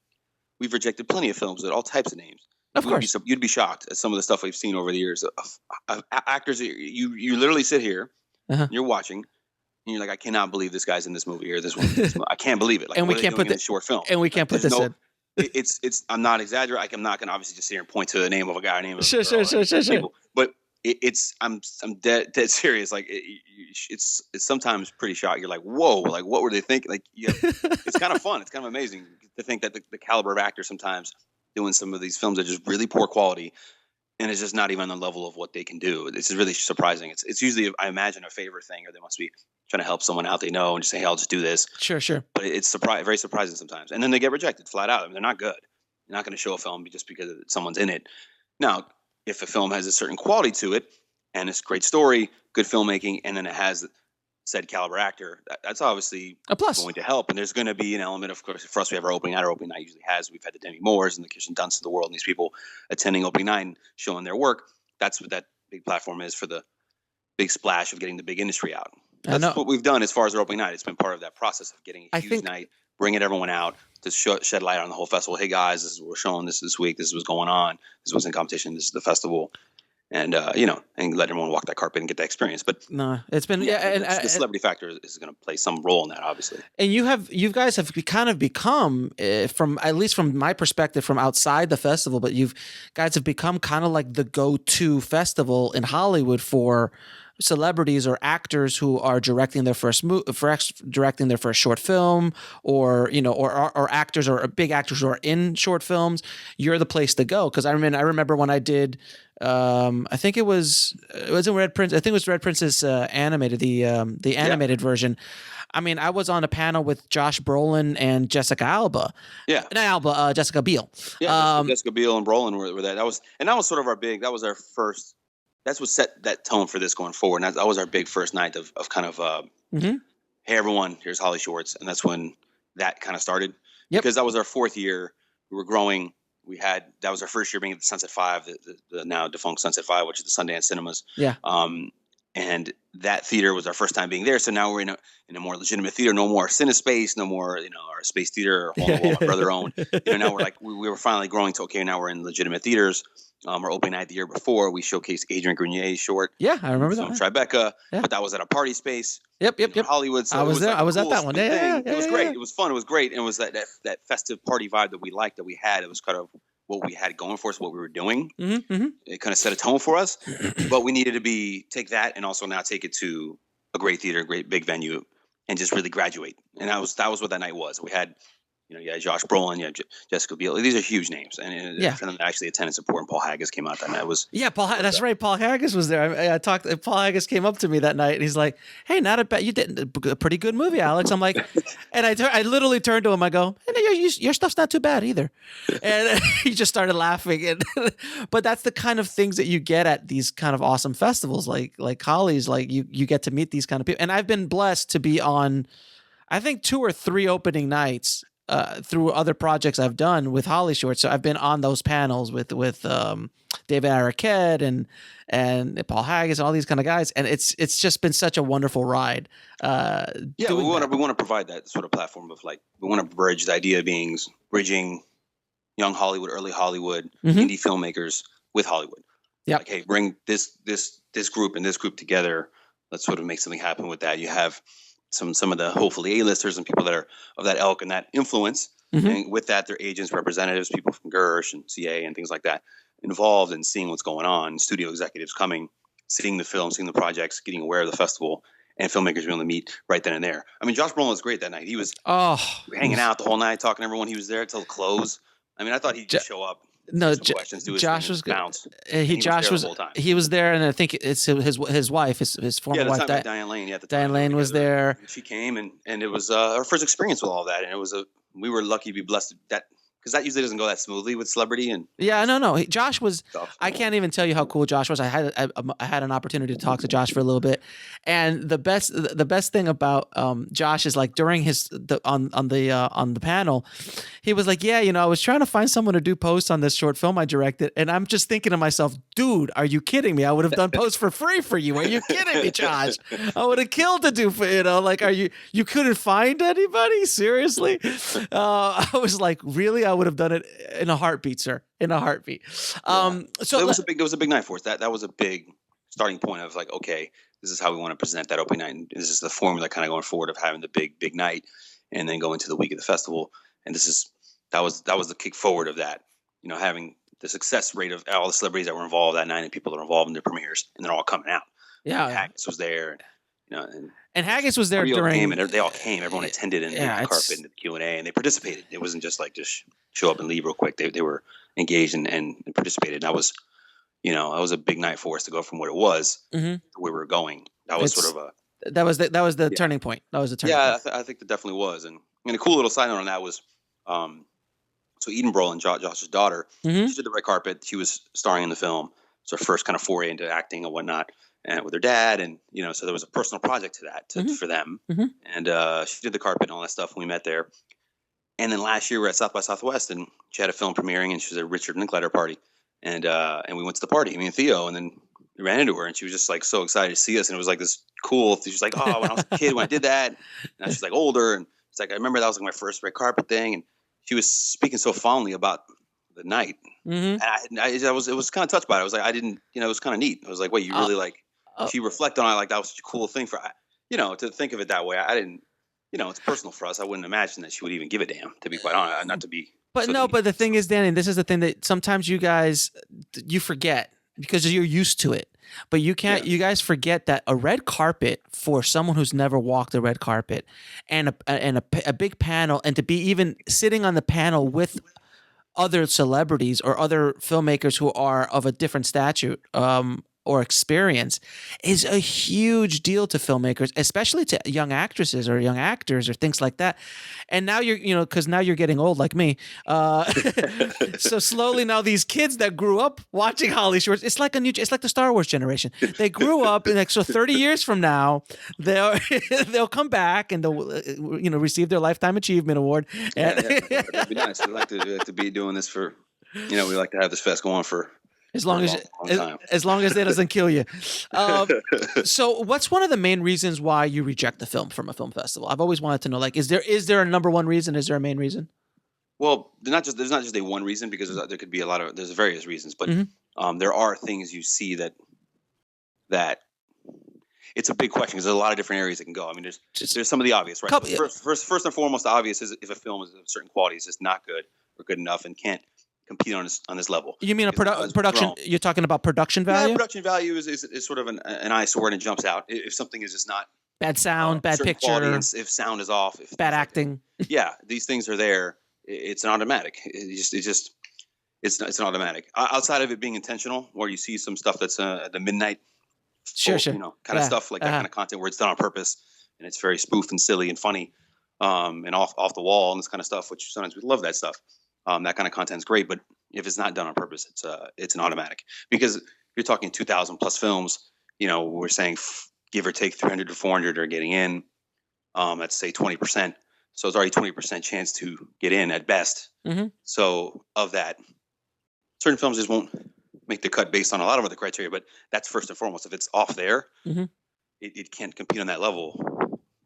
we've rejected plenty of films with all types of names. Of course, you'd be shocked at some of the stuff we've seen over the years of actors. You literally sit here, you're watching, and you're like, I cannot believe this guy's in this movie or this one. I can't believe it. Like, and we can't put this short film. And we can't put this in. It's. I'm not exaggerating. I'm not going to obviously just sit here and point to the name of a guy. Sure. But I'm dead serious. Like it's sometimes pretty shocking. You're like, whoa, like what were they thinking? Like, it's kind of fun. It's kind of amazing to think that the caliber of actors sometimes doing some of these films are just really poor quality, and it's just not even on the level of what they can do. It's really surprising. It's usually, I imagine, a favor thing, or they must be trying to help someone out they know and just say, hey, I'll just do this. Sure. But it's very surprising sometimes. And then they get rejected flat out. I mean, they're not good. You're not going to show a film just because someone's in it. Now, if a film has a certain quality to it, and it's a great story, good filmmaking, and then it has said caliber actor, that's obviously a plus, going to help. And there's going to be an element, of course, for us, we have our opening night. Our opening night usually we've had the Demi Moores and the Kirsten Dunsts of the world, and these people attending opening night and showing their work. That's what that big platform is, for the big splash of getting the big industry out. That's what we've done as far as our opening night. It's been part of that process of getting a huge night, bringing everyone out to shed light on the whole festival. Hey guys, this is what we're showing this week. This is what's going on. This is what's in competition. This is the festival. And and let everyone walk that carpet and get that experience. But no, it's been the celebrity factor is going to play some role in that, obviously. And you guys have kind of become, from at least from my perspective, from outside the festival, but you guys have become kind of like the go-to festival in Hollywood for celebrities or actors who are directing their first short film, or or actors or big actors who are in short films. You're the place to go, because I remember when I did. I think it was in Red Prince. I think it was Red Princess animated, the animated version. I mean, I was on a panel with Josh Brolin and Jessica Alba. Yeah, not Alba, Jessica Biel. Yeah, Jessica Biel and Brolin were there. That was sort of our big. That was our first. That's what set that tone for this going forward. And that was our big first night of kind of, hey everyone, here's HollyShorts, and that's when that kind of started. Yep. Because that was our 4th year. We were growing. That was our first year being at the Sunset 5, the now defunct Sunset 5, which is the Sundance Cinemas. Yeah. And that theater was our first time being there. So now we're in a more legitimate theater. No more CineSpace, no more our Space Theater, or hole in the wall my brother owned. Now we're like we were finally growing to now we're in legitimate theaters. Our opening night the year before, we showcased Adrian Grenier's short. Yeah, I remember that. Tribeca, but that was at a party space. Yep. Hollywood. So I was there. I was at that one. Yeah, it was great. It was fun. It was great. And it was that festive party vibe that we liked, that we had. It was kind of what we had going for us, what we were doing. Mm-hmm. It kind of set a tone for us. But we needed to take that and also now take it to a great theater, a great big venue, and just really graduate. And that was what that night was. We had you had Josh Brolin, you had Jessica Biel. These are huge names, and Yeah. for them to actually attend and support. And Paul Haggis came out that night. That's right. Paul Haggis was there. I talked. Paul Haggis came up to me that night, and he's like, "Hey, not a bad. You did a pretty good movie, Alex." I'm like, and I literally turned to him. I go, hey, "Your stuff's not too bad either," and he just started laughing. And but that's the kind of things that you get at these kind of awesome festivals, like Holly's. Like you get to meet these kind of people, and I've been blessed to be on, I think 2 or 3 opening nights. Through other projects I've done with HollyShorts. So I've been on those panels with David Arquette and Paul Haggis and all these kind of guys, and it's just been such a wonderful ride. We want to provide that sort of platform of like, we want to bridge the idea being bridging young Hollywood, early Hollywood, indie filmmakers with Hollywood. Yeah, like, hey, bring this group and this group together. Let's sort of make something happen with that. You have some of the hopefully A-listers and people that are of that ilk and that influence, and with that, their agents, representatives, people from Gersh and CA and things like that involved in seeing what's going on. Studio executives coming, seeing the film, seeing the projects, getting aware of the festival, and filmmakers being able to meet right then and there. I mean, Josh Brolin was great that night. He was hanging out the whole night, talking to everyone. He was there till the close. I mean, I thought he'd just show up. No, questions, Josh was good. He was there, and I think it's his wife, his former wife, Diane Lane. Diane Lane was there. She came, and it was her first experience with all that, and we were lucky to be blessed that. Because that usually doesn't go that smoothly with celebrity and no. Josh was. I can't even tell you how cool Josh was. I had an opportunity to talk to Josh for a little bit, and the best thing about Josh is like during on the panel, he was like, I was trying to find someone to do posts on this short film I directed, and I'm just thinking to myself, dude, are you kidding me? I would have done posts for free for you. Are you kidding me, Josh? I would have killed to do for like, are you couldn't find anybody? Seriously? I was like, really? I would have done it in a heartbeat, sir. In a heartbeat. So it was a big night for us. That was a big starting point of like, okay, this is how we want to present that opening night. And this is the formula kind of going forward of having the big night and then go into the week of the festival. And that was the kick forward of that, having the success rate of all the celebrities that were involved that night and people that were involved in the premieres, and they're all coming out. Yeah. Haggis was there, and Haggis was there during. They all came. Everyone attended and the carpet and the Q&A, and they participated. It wasn't just like just show up and leave real quick. They were engaged and participated. And that was, that was a big night for us to go from what it was to where we were going. That was that was the turning point. That was the turning point. I think that definitely was. And a cool little side note on that was, so Eden Brolin, Josh's daughter, she did the red carpet. She was starring in the film. It's her first kind of foray into acting and whatnot, and with her dad, and so there was a personal project to that for them. And she did the carpet and all that stuff. And we met there, and then last year we were at South by Southwest, and she had a film premiering, and she was at Richard Linklater party, and we went to the party, me and Theo, and then we ran into her, and she was just like so excited to see us, and it was like this cool. She was like, "Oh, when I was a kid, when I did that," and now she's like older, and it's like I remember that was like my first red carpet thing, and she was speaking so fondly about the night, and it was kind of touched by it. I was like, I didn't, it was kind of neat. I was like, wait, you really like? She reflected on it like that was such a cool thing for, to think of it that way. I didn't, it's personal for us. I wouldn't imagine that she would even give a damn, to be quite honest, not to be. But but the thing is, Danny, this is the thing that sometimes you forget because you're used to it. But you can't. Yeah. You guys forget that a red carpet for someone who's never walked a red carpet, and a big panel, and to be even sitting on the panel with other celebrities or other filmmakers who are of a different statute or experience is a huge deal to filmmakers, especially to young actresses or young actors or things like that. And now because now you're getting old like me. So slowly now these kids that grew up watching HollyShorts, it's like the Star Wars generation. They grew up and so 30 years from now, they'll come back and they'll receive their Lifetime Achievement Award. That'd be nice. We'd like to be doing this for, we like to have this fest going for as long as it doesn't kill you. So what's one of the main reasons why you reject the film from a film festival? I've always wanted to know, like, is there a number one reason? Is there a main reason? Well, there's not just a one reason, because there could be there's various reasons, but there are things you see that it's a big question because there's a lot of different areas that can go. I mean, there's some of the obvious, right? First and foremost, the obvious is if a film is of certain quality, it's just not good or good enough and can't compete on this level. You mean production? You're talking about production value? Yeah, production value is sort of an eyesore and it jumps out. If something is just not Bad sound, bad certain picture, quality, and if sound is off, if bad things like that. acting. Yeah, these things are there. It's an automatic. It's an automatic. Outside of it being intentional, where you see some stuff that's at the midnight, Sure. kind of stuff like that kind of content where it's done on purpose and it's very spoof and silly and funny, and off the wall and this kind of stuff. Which sometimes we love that stuff. That kind of content is great, but if it's not done on purpose, it's an automatic. Because you're talking 2,000 plus films. We're saying give or take 300 to 400 are getting in. Let's say 20%. So it's already 20% chance to get in at best. Mm-hmm. So of that, certain films just won't make the cut based on a lot of other criteria, but that's first and foremost. If it's off there, mm-hmm. it can't compete on that level.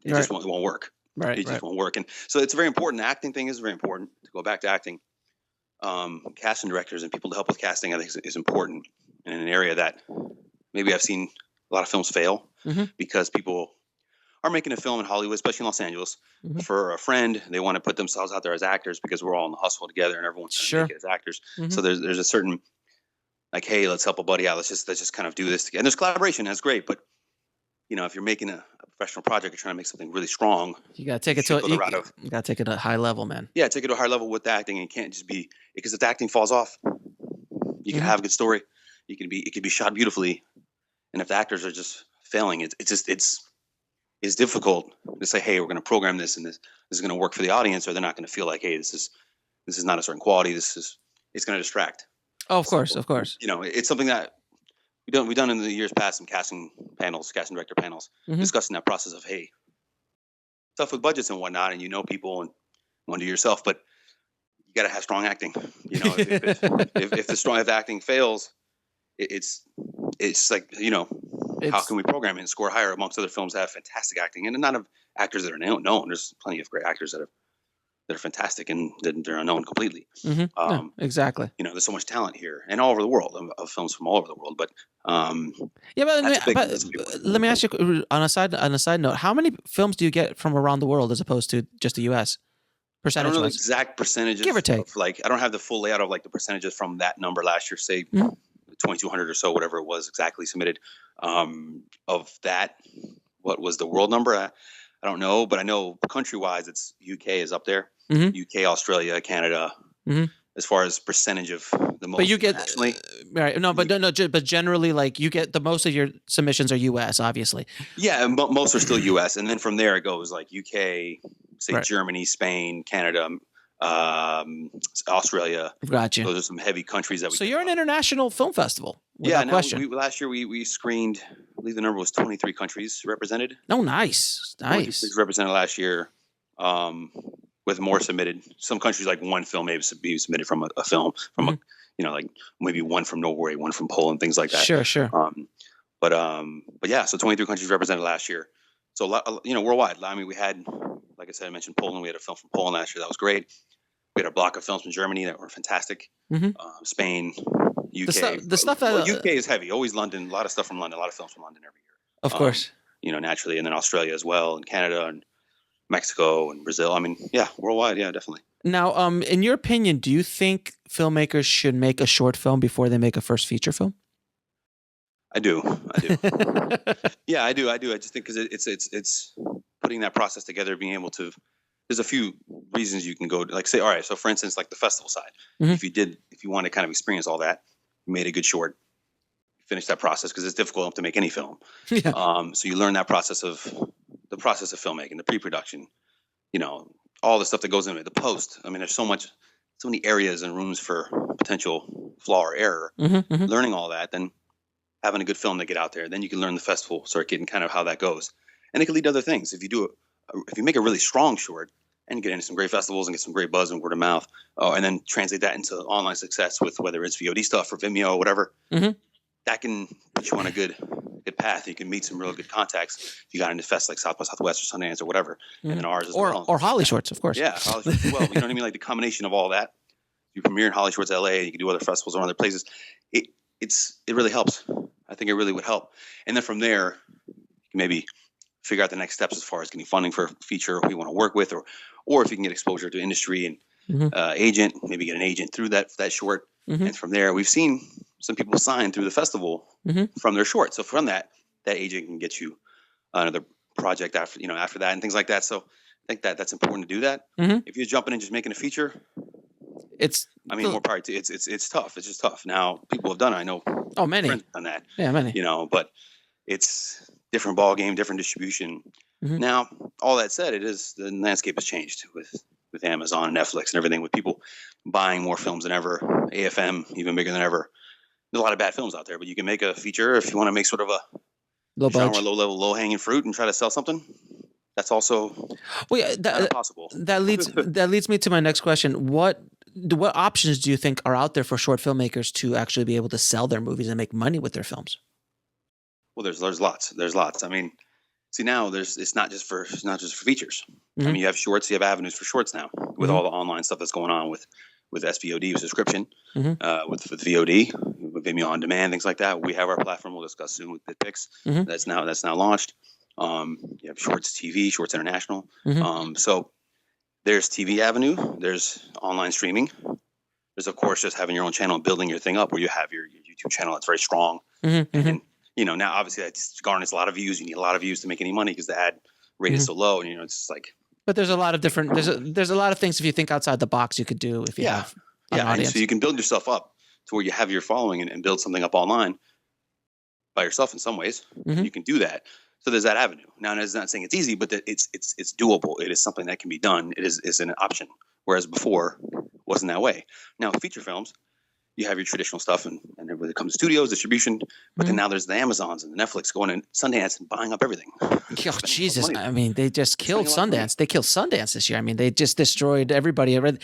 It Right. just won't work. Right. It just won't work. And so it's very important. The acting thing is very important. To go back to acting, casting directors and people to help with casting, I think is important in an area that maybe I've seen a lot of films fail mm-hmm. because people are making a film in Hollywood, especially in Los Angeles, mm-hmm. for a friend. They want to put themselves out there as actors because we're all in the hustle together and everyone's trying to make it as actors. Mm-hmm. So there's a certain, like, hey, let's help a buddy out. Let's just kind of do this together. And there's collaboration. That's great. But, if you're making a professional project, you're trying to make something really strong. You got to take it to a high level, man. Yeah, take it to a high level with the acting. And it can't just be, because if the acting falls off, you can have a good story. It could be shot beautifully. And if the actors are just failing, it's difficult to say, hey, we're going to program this and this is going to work for the audience, or they're not going to feel like, hey, this is not a certain quality. It's going to distract. Oh, of course. It's something that we've done in the years past, some casting director panels, mm-hmm. discussing that process of, hey, stuff with budgets and whatnot, and people and wonder yourself, but you got to have strong acting. If the acting fails, it's like, how can we program it and score higher amongst other films that have fantastic acting and not of actors that are known? There's plenty of great actors that are fantastic and they're unknown completely. Mm-hmm. Exactly. There's so much talent here and all over the world of films from all over the world. But let me ask you on a side note, how many films do you get from around the world as opposed to just the U.S.? I don't know the exact percentages, give or take. I don't have the full layout of the percentages from that number last year, say 2,200 or so, whatever it was exactly submitted. Of that, what was the world number? I don't know, but I know country-wise, it's UK is up there. Mm-hmm. UK, Australia, Canada, mm-hmm. as far as percentage of the most. But you get right? No, but but generally, you get the most of your submissions are US, obviously. Yeah, and most are still US, and then from there it goes UK, say right. Germany, Spain, Canada. Australia. Gotcha. Those are some heavy countries that we. So you're an international film festival. Yeah. Last year we screened. I believe the number was 23 countries represented. Oh, nice. Represented last year, with more submitted. Some countries, like one film maybe be submitted from a film from mm-hmm. Maybe one from Norway, one from Poland, things like that. Sure. But yeah, so 23 countries represented last year. So worldwide. I mean, we had, like I said, I mentioned Poland. We had a film from Poland last year that was great. We had a block of films from Germany that were fantastic. Mm-hmm. Spain, UK. The stuff that UK is heavy. Always London. A lot of stuff from London. A lot of films from London every year. Of course. Naturally, and then Australia as well, and Canada, and Mexico, and Brazil. I mean, yeah, worldwide. Yeah, definitely. Now, in your opinion, do you think filmmakers should make a short film before they make a first feature film? I do. Yeah, I do. I just think because it's putting that process together, being able to. There's a few reasons you can go to, say, all right. So, for instance, the festival side, mm-hmm. if you want to kind of experience all that, you made a good short, finish that process because it's difficult enough to make any film. Yeah. So you learn the process of filmmaking, the pre-production, all the stuff that goes into it, the post. I mean, there's so many areas and rooms for potential flaw or error. Mm-hmm. Mm-hmm. Learning all that, then having a good film to get out there, then you can learn the festival circuit and kind of how that goes, and it can lead to other things if you make a really strong short and you get into some great festivals and get some great buzz and word of mouth, and then translate that into online success with whether it's VOD stuff or Vimeo or whatever, mm-hmm. that can put you on a good path. You can meet some real good contacts if you got into fests like South by Southwest or Sundance or whatever, mm-hmm. and then ours as or HollyShorts, of course. Yeah, HollyShorts as well. You know what I mean? The combination of all that. You premiere in HollyShorts LA, you can do other festivals or other places. It really helps. I think it really would help. And then from there, you can maybe figure out the next steps as far as getting funding for a feature who you want to work with, or if you can get exposure to industry and mm-hmm. Agent, maybe get an agent through that short. Mm-hmm. And from there, we've seen some people sign through the festival mm-hmm. from their short. So from that agent can get you another project after that and things like that. So I think that's important to do that. If you're jumping and just making a feature, more power to it's tough. It's just tough. Now people have done it. I know many friends have done that. Yeah, many. But it's different ball game, different distribution. Now, all that said, the landscape has changed with Amazon and Netflix and everything, with people buying more films than ever, AFM even bigger than ever. There's a lot of bad films out there, but you can make a feature if you want to make sort of a genre, low level, low hanging fruit and try to sell something. That's also possible. That leads me to my next question. What options do you think are out there for short filmmakers to actually be able to sell their movies and make money with their films? Well, there's lots. I mean, see now it's not just for features. I mean, you have shorts, you have avenues for shorts now with all the online stuff that's going on with SVOD, with subscription, with VOD, with Vimeo on demand, things like that. We have our platform we'll discuss soon with BitPix. That's now launched. You have Shorts TV, Shorts International. So there's TV avenue, there's online streaming. There's of course just having your own channel and building your thing up where you have your YouTube channel that's very strong. And now obviously that garners a lot of views. You need a lot of views to make any money because the ad rate is so low, and it's just like. But there's a lot of different. There's a lot of things if you think outside the box you could do if you have an audience. And so you can build yourself up to where you have your following and build something up online by yourself in some ways. You can do that. So there's that avenue. Now, it's not saying it's easy, but it's doable. It is something that can be done. It is an option. Whereas before, it wasn't that way. Now, feature films, you have your traditional stuff, and when it comes to studios, distribution, but then now there's the Amazons and the Netflix going in Sundance and buying up everything. Oh, Jesus. I mean, they just killed Sundance. They killed Sundance this year. I mean, they just destroyed everybody. It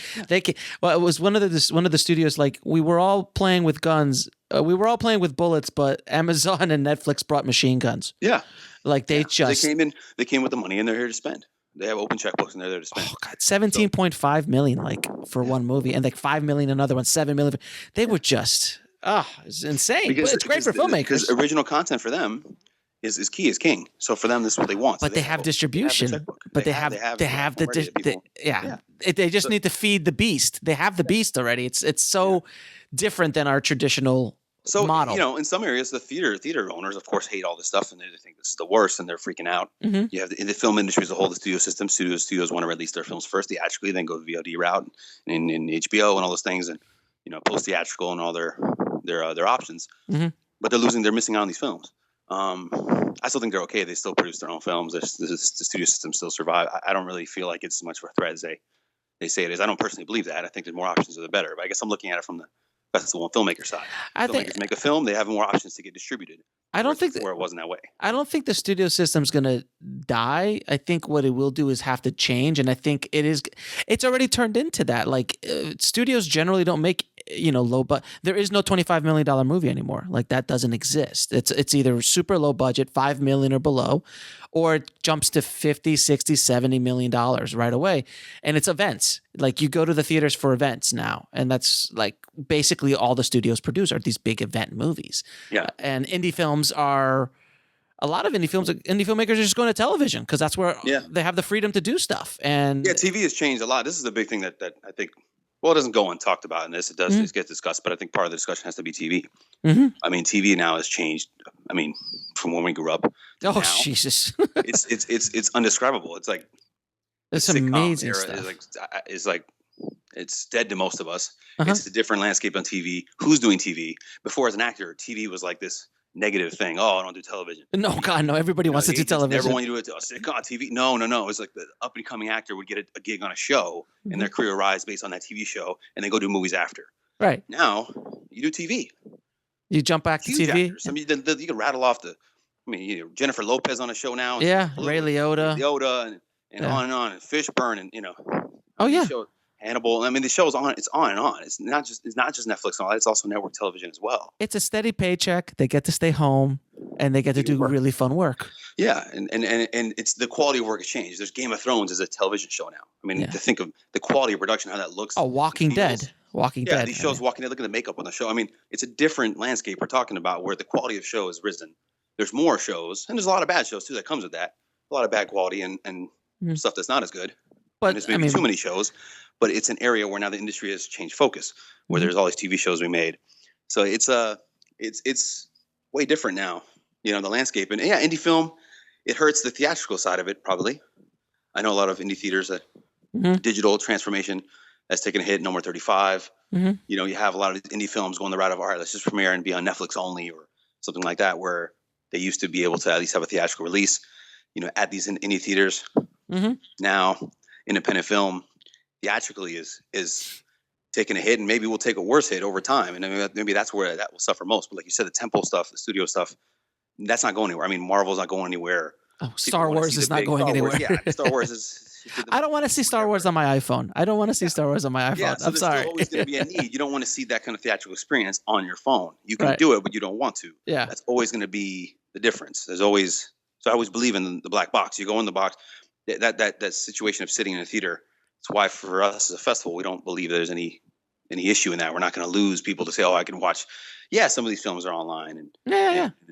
was one of the studios, like, we were all playing with guns. We were all playing with bullets, but Amazon and Netflix brought machine guns. Yeah. Like they came with the money and they're here to spend. They have open checkbooks and they're there to spend. Oh God, 17.5 million for one movie, and like 5 million another one, 7 million. They were just it's insane. But it's great for filmmakers. Because original content for them is king. So for them, this is what they want. But they have distribution. But they have They just need to feed the beast. They have the beast already. It's so different than our traditional model. In some areas, the theater owners, of course, hate all this stuff and they think this is the worst and they're freaking out. You have in the film industry as a whole, the studio system. Studios want to release their films first theatrically, then go the VOD route and in HBO and all those things, and post theatrical and all their options. But they're missing out on these films. I still think they're okay. They still produce their own films. The studio system still survive. I don't really feel like it's as much of a threat as they say it is. I don't personally believe that. I think the more options are the better. But I guess I'm looking at it from the festival and filmmaker side. Filmmakers make a film, they have more options to get distributed. I don't think before it wasn't that way. I don't think the studio system's gonna die. I think what it will do is have to change, and I think it's already turned into that. Like studios generally don't make low, but there is no $25 million movie anymore. Like that doesn't exist. It's either super low budget, 5 million or below, or it jumps to 50, 60, 70 million dollars right away. And it's events. Like you go to the theaters for events now, and that's like basically all the studios produce are these big event movies. Yeah. And indie films are a lot of indie filmmakers are just going to television because that's where they have the freedom to do stuff. And TV has changed a lot. This is a big thing that I think. Well, it doesn't go untalked about in this. It does get discussed, but I think part of the discussion has to be TV. I mean, TV now has changed. I mean, from when we grew up. Oh, now, Jesus! it's undescribable. It's like it's amazing stuff. It's dead to most of us. It's a different landscape on TV. Who's doing TV? Before, as an actor, TV was like this negative thing. Oh, I don't do television. No, God, no. Everybody wants to do television. Everyone you do it. Sitcom TV. No. It's like the up and coming actor would get a gig on a show, and their career rise based on that TV show, and they go do movies after. Right now, you do TV. You jump back to TV. Actors. I mean, you can rattle off Jennifer Lopez on a show now. Yeah, Ray Liotta. And on and on, and Fishburne, and Hannibal. I mean, the show's on. It's on and on. It's not just Netflix and all that. It's also network television as well. It's a steady paycheck. They get to stay home, and they get to do really fun work. Yeah, and it's the quality of work has changed. There's Game of Thrones as a television show now. I mean, to think of the quality of production, how that looks. Oh, Walking Dead. Yeah, these shows, Walking Dead. Look at the makeup on the show. I mean, it's a different landscape we're talking about where the quality of show has risen. There's more shows, and there's a lot of bad shows too that comes with that. A lot of bad quality and stuff that's not as good. But there's maybe too many shows. But it's an area where now the industry has changed focus, where there's all these TV shows we made. So it's way different now, the landscape. And indie film, it hurts the theatrical side of it, probably. I know a lot of indie theaters that digital transformation has taken a hit, no more 35. You know, you have a lot of indie films going the route of, all right, let's just premiere and be on Netflix only or something like that, where they used to be able to at least have a theatrical release, you know, at these indie theaters. Now, independent film theatrically is taking a hit, and maybe we'll take a worse hit over time. And maybe that's where that will suffer most. But like you said, the tempo stuff, the studio stuff, that's not going anywhere. I mean, Marvel's not going anywhere. Oh, Star Wars is not going anywhere. Star Wars is. I don't want to see Star Wars on my iPhone. I don't want to see Star Wars on my iPhone. Yeah, so I'm sorry. There's always going to be a need. You don't want to see that kind of theatrical experience on your phone. You can do it, but you don't want to. Yeah. That's always going to be the difference. There's always, so I always believe in the black box. You go in the box, that situation of sitting in a theater. It's why for us as a festival, we don't believe there's any issue in that. We're not going to lose people to say, oh, I can watch. Yeah, some of these films are online and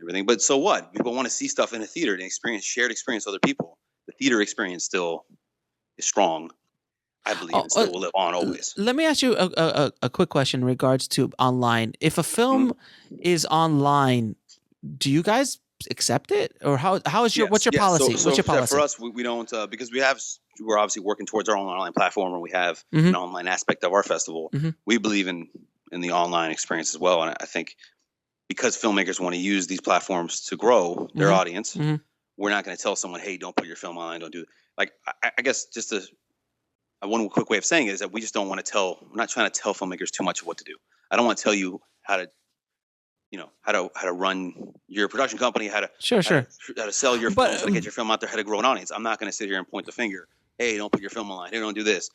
everything. But so what? People want to see stuff in a theater and shared experience with other people. The theater experience still is strong, I believe, and still will live on always. Let me ask you a quick question in regards to online. If a film is online, do you guys accept it, or how is your what's your policy? What's your policy? For us, we don't because we're obviously working towards our own online platform, and we have an online aspect of our festival. We believe in the online experience as well, and I think because filmmakers want to use these platforms to grow their audience. We're not going to tell someone, hey, don't put your film online. Don't do it. Like, I guess just one quick way of saying it is that we just don't want to we're not trying to tell filmmakers too much of what to do. I don't want to tell you how to run your production company, how to sell your films, how to get your film out there, how to grow an audience. I'm not going to sit here and point the finger. Hey, don't put your film online. Hey, don't do this.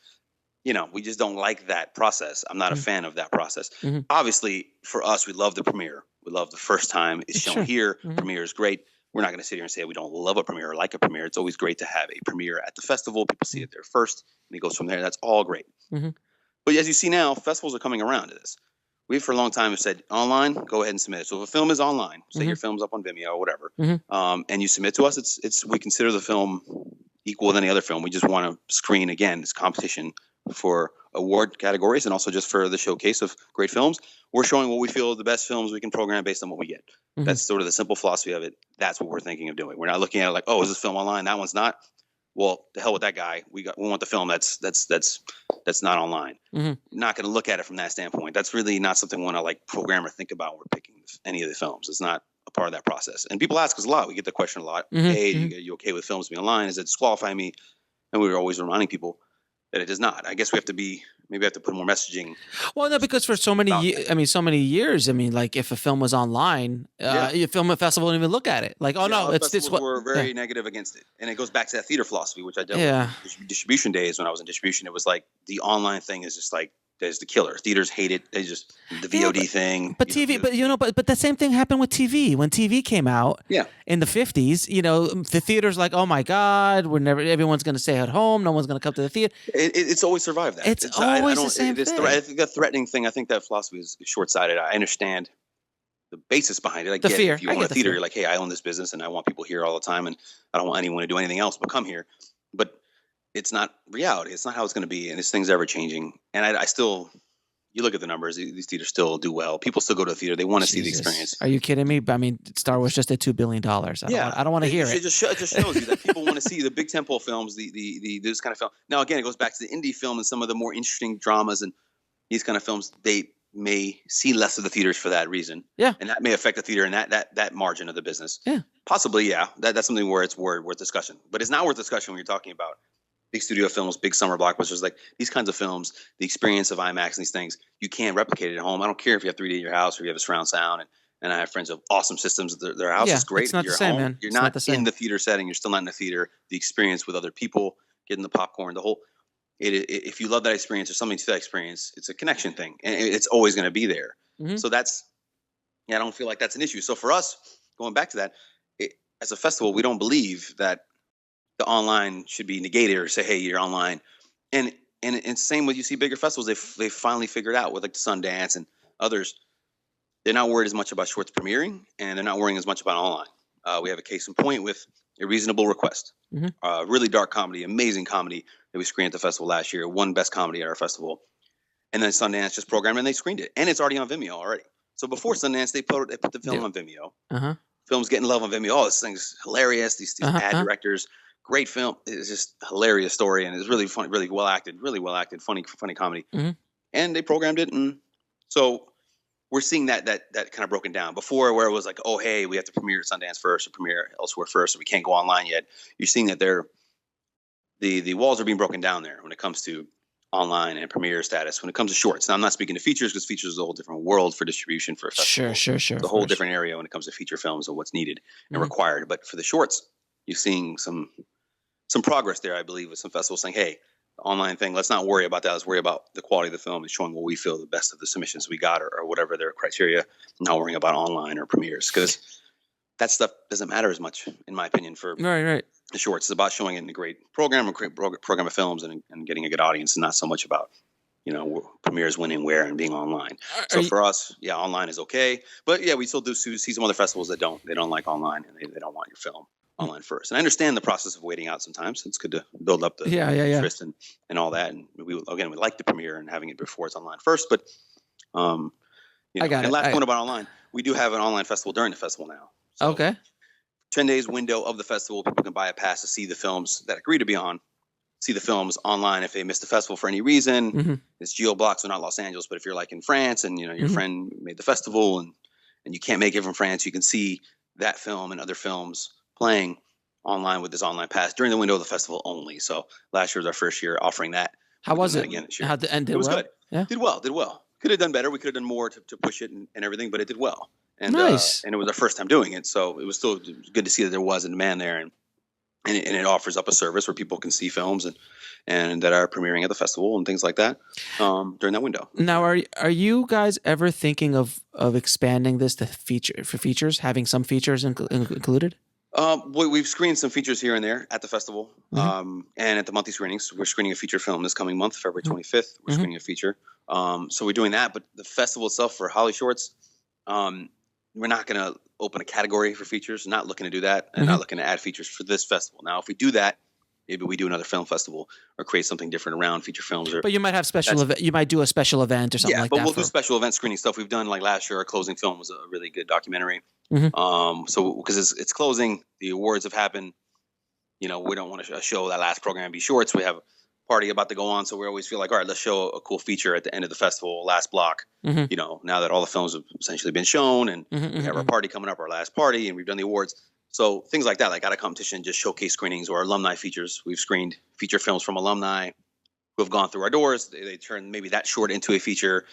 You know, we just don't like that process. I'm not a fan of that process. Obviously, for us, we love the premiere. We love the first time it's shown here. Premiere is great. We're not going to sit here and say we don't love a premiere or like a premiere. It's always great to have a premiere at the festival. People see it there first, and it goes from there. That's all great. But as you see now, festivals are coming around to this. We, for a long time, have said online, go ahead and submit it. So if a film is online, say your film's up on Vimeo or whatever, and you submit to us, we consider the film equal with any other film. We just want to screen, again, this competition for award categories and also just for the showcase of great films. We're showing what we feel are the best films we can program based on what we get. That's sort of the simple philosophy of it. That's what we're thinking of doing. We're not looking at it like, oh, is this film online? That one's not. Well, the hell with that guy. We want the film that's not online. Not going to look at it from that standpoint. That's really not something we want to like program or think about when we're picking any of the films. It's not a part of that process. And people ask us a lot. We get the question a lot. Hey, are you okay with films being online? Does it disqualify me? And we're always reminding people that it does not. I guess we have to put more messaging. Well, no, because for so many years, like if a film was online, your film festival wouldn't even look at it. Like, oh no, it's this. We're very negative against it, and it goes back to that theater philosophy, which I dealt with distribution days when I was in distribution. It was like the online thing is just like is the killer. Theaters hate it. They just the VOD thing. But TV, but the same thing happened with TV when TV came out. In the 50s, the theaters like, oh my God, everyone's going to stay at home. No one's going to come to the theater. It's always survived that. It's always the same thing. I think the threatening thing. I think that philosophy is short-sighted. I understand the basis behind it. I get fear. If you own a theater, you're like, hey, I own this business and I want people here all the time, and I don't want anyone to do anything else but come here. But it's not reality. It's not how it's going to be, and this thing's ever changing. And I still, you look at the numbers; these theaters still do well. People still go to the theater; they want to see the experience. Are you kidding me? I mean, Star Wars just did $2 billion. I don't want to hear it. It just shows you that people want to see the big tentpole films, the this kind of film. Now, again, it goes back to the indie film and some of the more interesting dramas and these kind of films. They may see less of the theaters for that reason. And that may affect the theater and that margin of the business. Possibly, that's something where it's worth discussion. But it's not worth discussion when you're talking about big studio films, big summer blockbusters, like these kinds of films, the experience of IMAX and these things, you can't replicate it at home. I don't care if you have 3D in your house or you have a surround sound. And I have friends with awesome systems. Their house is great. It's not the same, man. You're not in the theater setting. You're still not in the theater. The experience with other people, getting the popcorn, the whole. If you love that experience or something to that experience, it's a connection thing, and it's always going to be there. So that's, I don't feel like that's an issue. So for us, going back to that, as a festival, we don't believe that the online should be negated or say, hey, you're online. And same with you see bigger festivals, they finally figured out with like the Sundance and others. They're not worried as much about shorts premiering, and they're not worrying as much about online. We have a case in point with A Reasonable Request, really dark comedy, amazing comedy that we screened at the festival last year, won best comedy at our festival. And then Sundance just programmed and they screened it, and it's already on Vimeo already. So before Sundance, they put the film on Vimeo. film's getting love on Vimeo. Oh, this thing's hilarious. These ad directors, great film. It's just a hilarious story, and it's really funny, really well acted, funny comedy. Mm-hmm. And they programmed it, and so we're seeing that kind of broken down. Before, where it was like, oh, hey, we have to premiere at Sundance first or premiere elsewhere first, so we can't go online yet. You're seeing that the walls are being broken down there when it comes to online and premiere status. When it comes to shorts, now I'm not speaking to features because features is a whole different world for distribution for a festival. Sure. It's a whole different area when it comes to feature films and what's needed and required. But for the shorts, you're seeing some progress there, I believe, with some festivals saying, hey, online thing, let's not worry about that. Let's worry about the quality of the film and showing what we feel the best of the submissions we got or whatever their criteria, not worrying about online or premieres, because that stuff doesn't matter as much, in my opinion, for right. the shorts. It's about showing it in a great program, a great program of films, and getting a good audience, and not so much about, premieres winning where and being online. For us, online is okay. But we still do see some other festivals that they don't like online, and they don't want your film online first. And I understand the process of waiting out sometimes. It's good to build up the interest and all that. And we like the premiere and having it before it's online first. But last point about online, we do have an online festival during the festival now. So, okay. 10 days window of the festival, people can buy a pass to see the films that agree to be on. See the films online if they missed the festival for any reason. Mm-hmm. It's geo-blocked, so not Los Angeles, but if you're like in France and your friend made the festival and you can't make it from France, you can see that film and other films playing online with this online pass during the window of the festival only. So last year was our first year offering that. How was it? Again this year. How'd the end? It was good. Yeah. Did well. Could have done better. We could have done more to push it and everything, but it did well. And, nice. And it was our first time doing it, so it was still good to see that there was a demand there, and it offers up a service where people can see films and that are premiering at the festival and things like that during that window. Now, are you guys ever thinking of expanding this to features, having some features included? We've screened some features here and there at the festival, and at the monthly screenings. We're screening a feature film this coming month, February 25th. We're screening a feature, so we're doing that. But the festival itself for HollyShorts, we're not going to open a category for features. Not looking to do that, and not looking to add features for this festival. Now, if we do that, maybe we do another film festival or create something different around feature films. But you might have you might do a special event or something like that. Yeah, but we'll do special event screening stuff. We've done like last year. Our closing film was a really good documentary. So because it's closing, the awards have happened. We don't want to show that last program be shorts. We have a party about to go on, so we always feel like, all right, let's show a cool feature at the end of the festival, last block. Now that all the films have essentially been shown, and we have our party coming up, our last party, and we've done the awards. So things like that, like at a competition, just showcase screenings or alumni features. We've screened feature films from alumni who have gone through our doors. They turn maybe that short into a feature,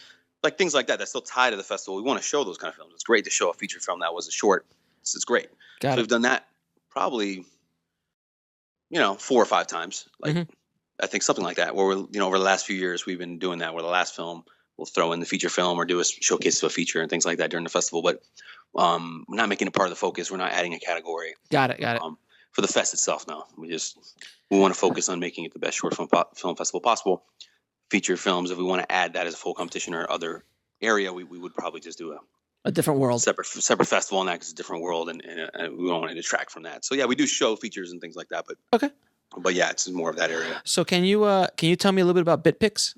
like things like that. That's still tied to the festival. We want to show those kind of films. It's great to show a feature film that was a short. It's great. So we've done that probably, 4 or 5 times. I think something like that. Where over the last few years we've been doing that. Where the last film we'll throw in the feature film or do a showcase of a feature and things like that during the festival. But we're not making it part of the focus. We're not adding a category. Got it. For the fest itself, no. We want to focus on making it the best short film festival possible. Feature films, if we want to add that as a full competition or other area, we would probably just do a different world, separate festival on that, because it's a different world, and we don't want to detract from that. So we do show features and things like that, but okay. But it's more of that area. So can you tell me a little bit about BitPix?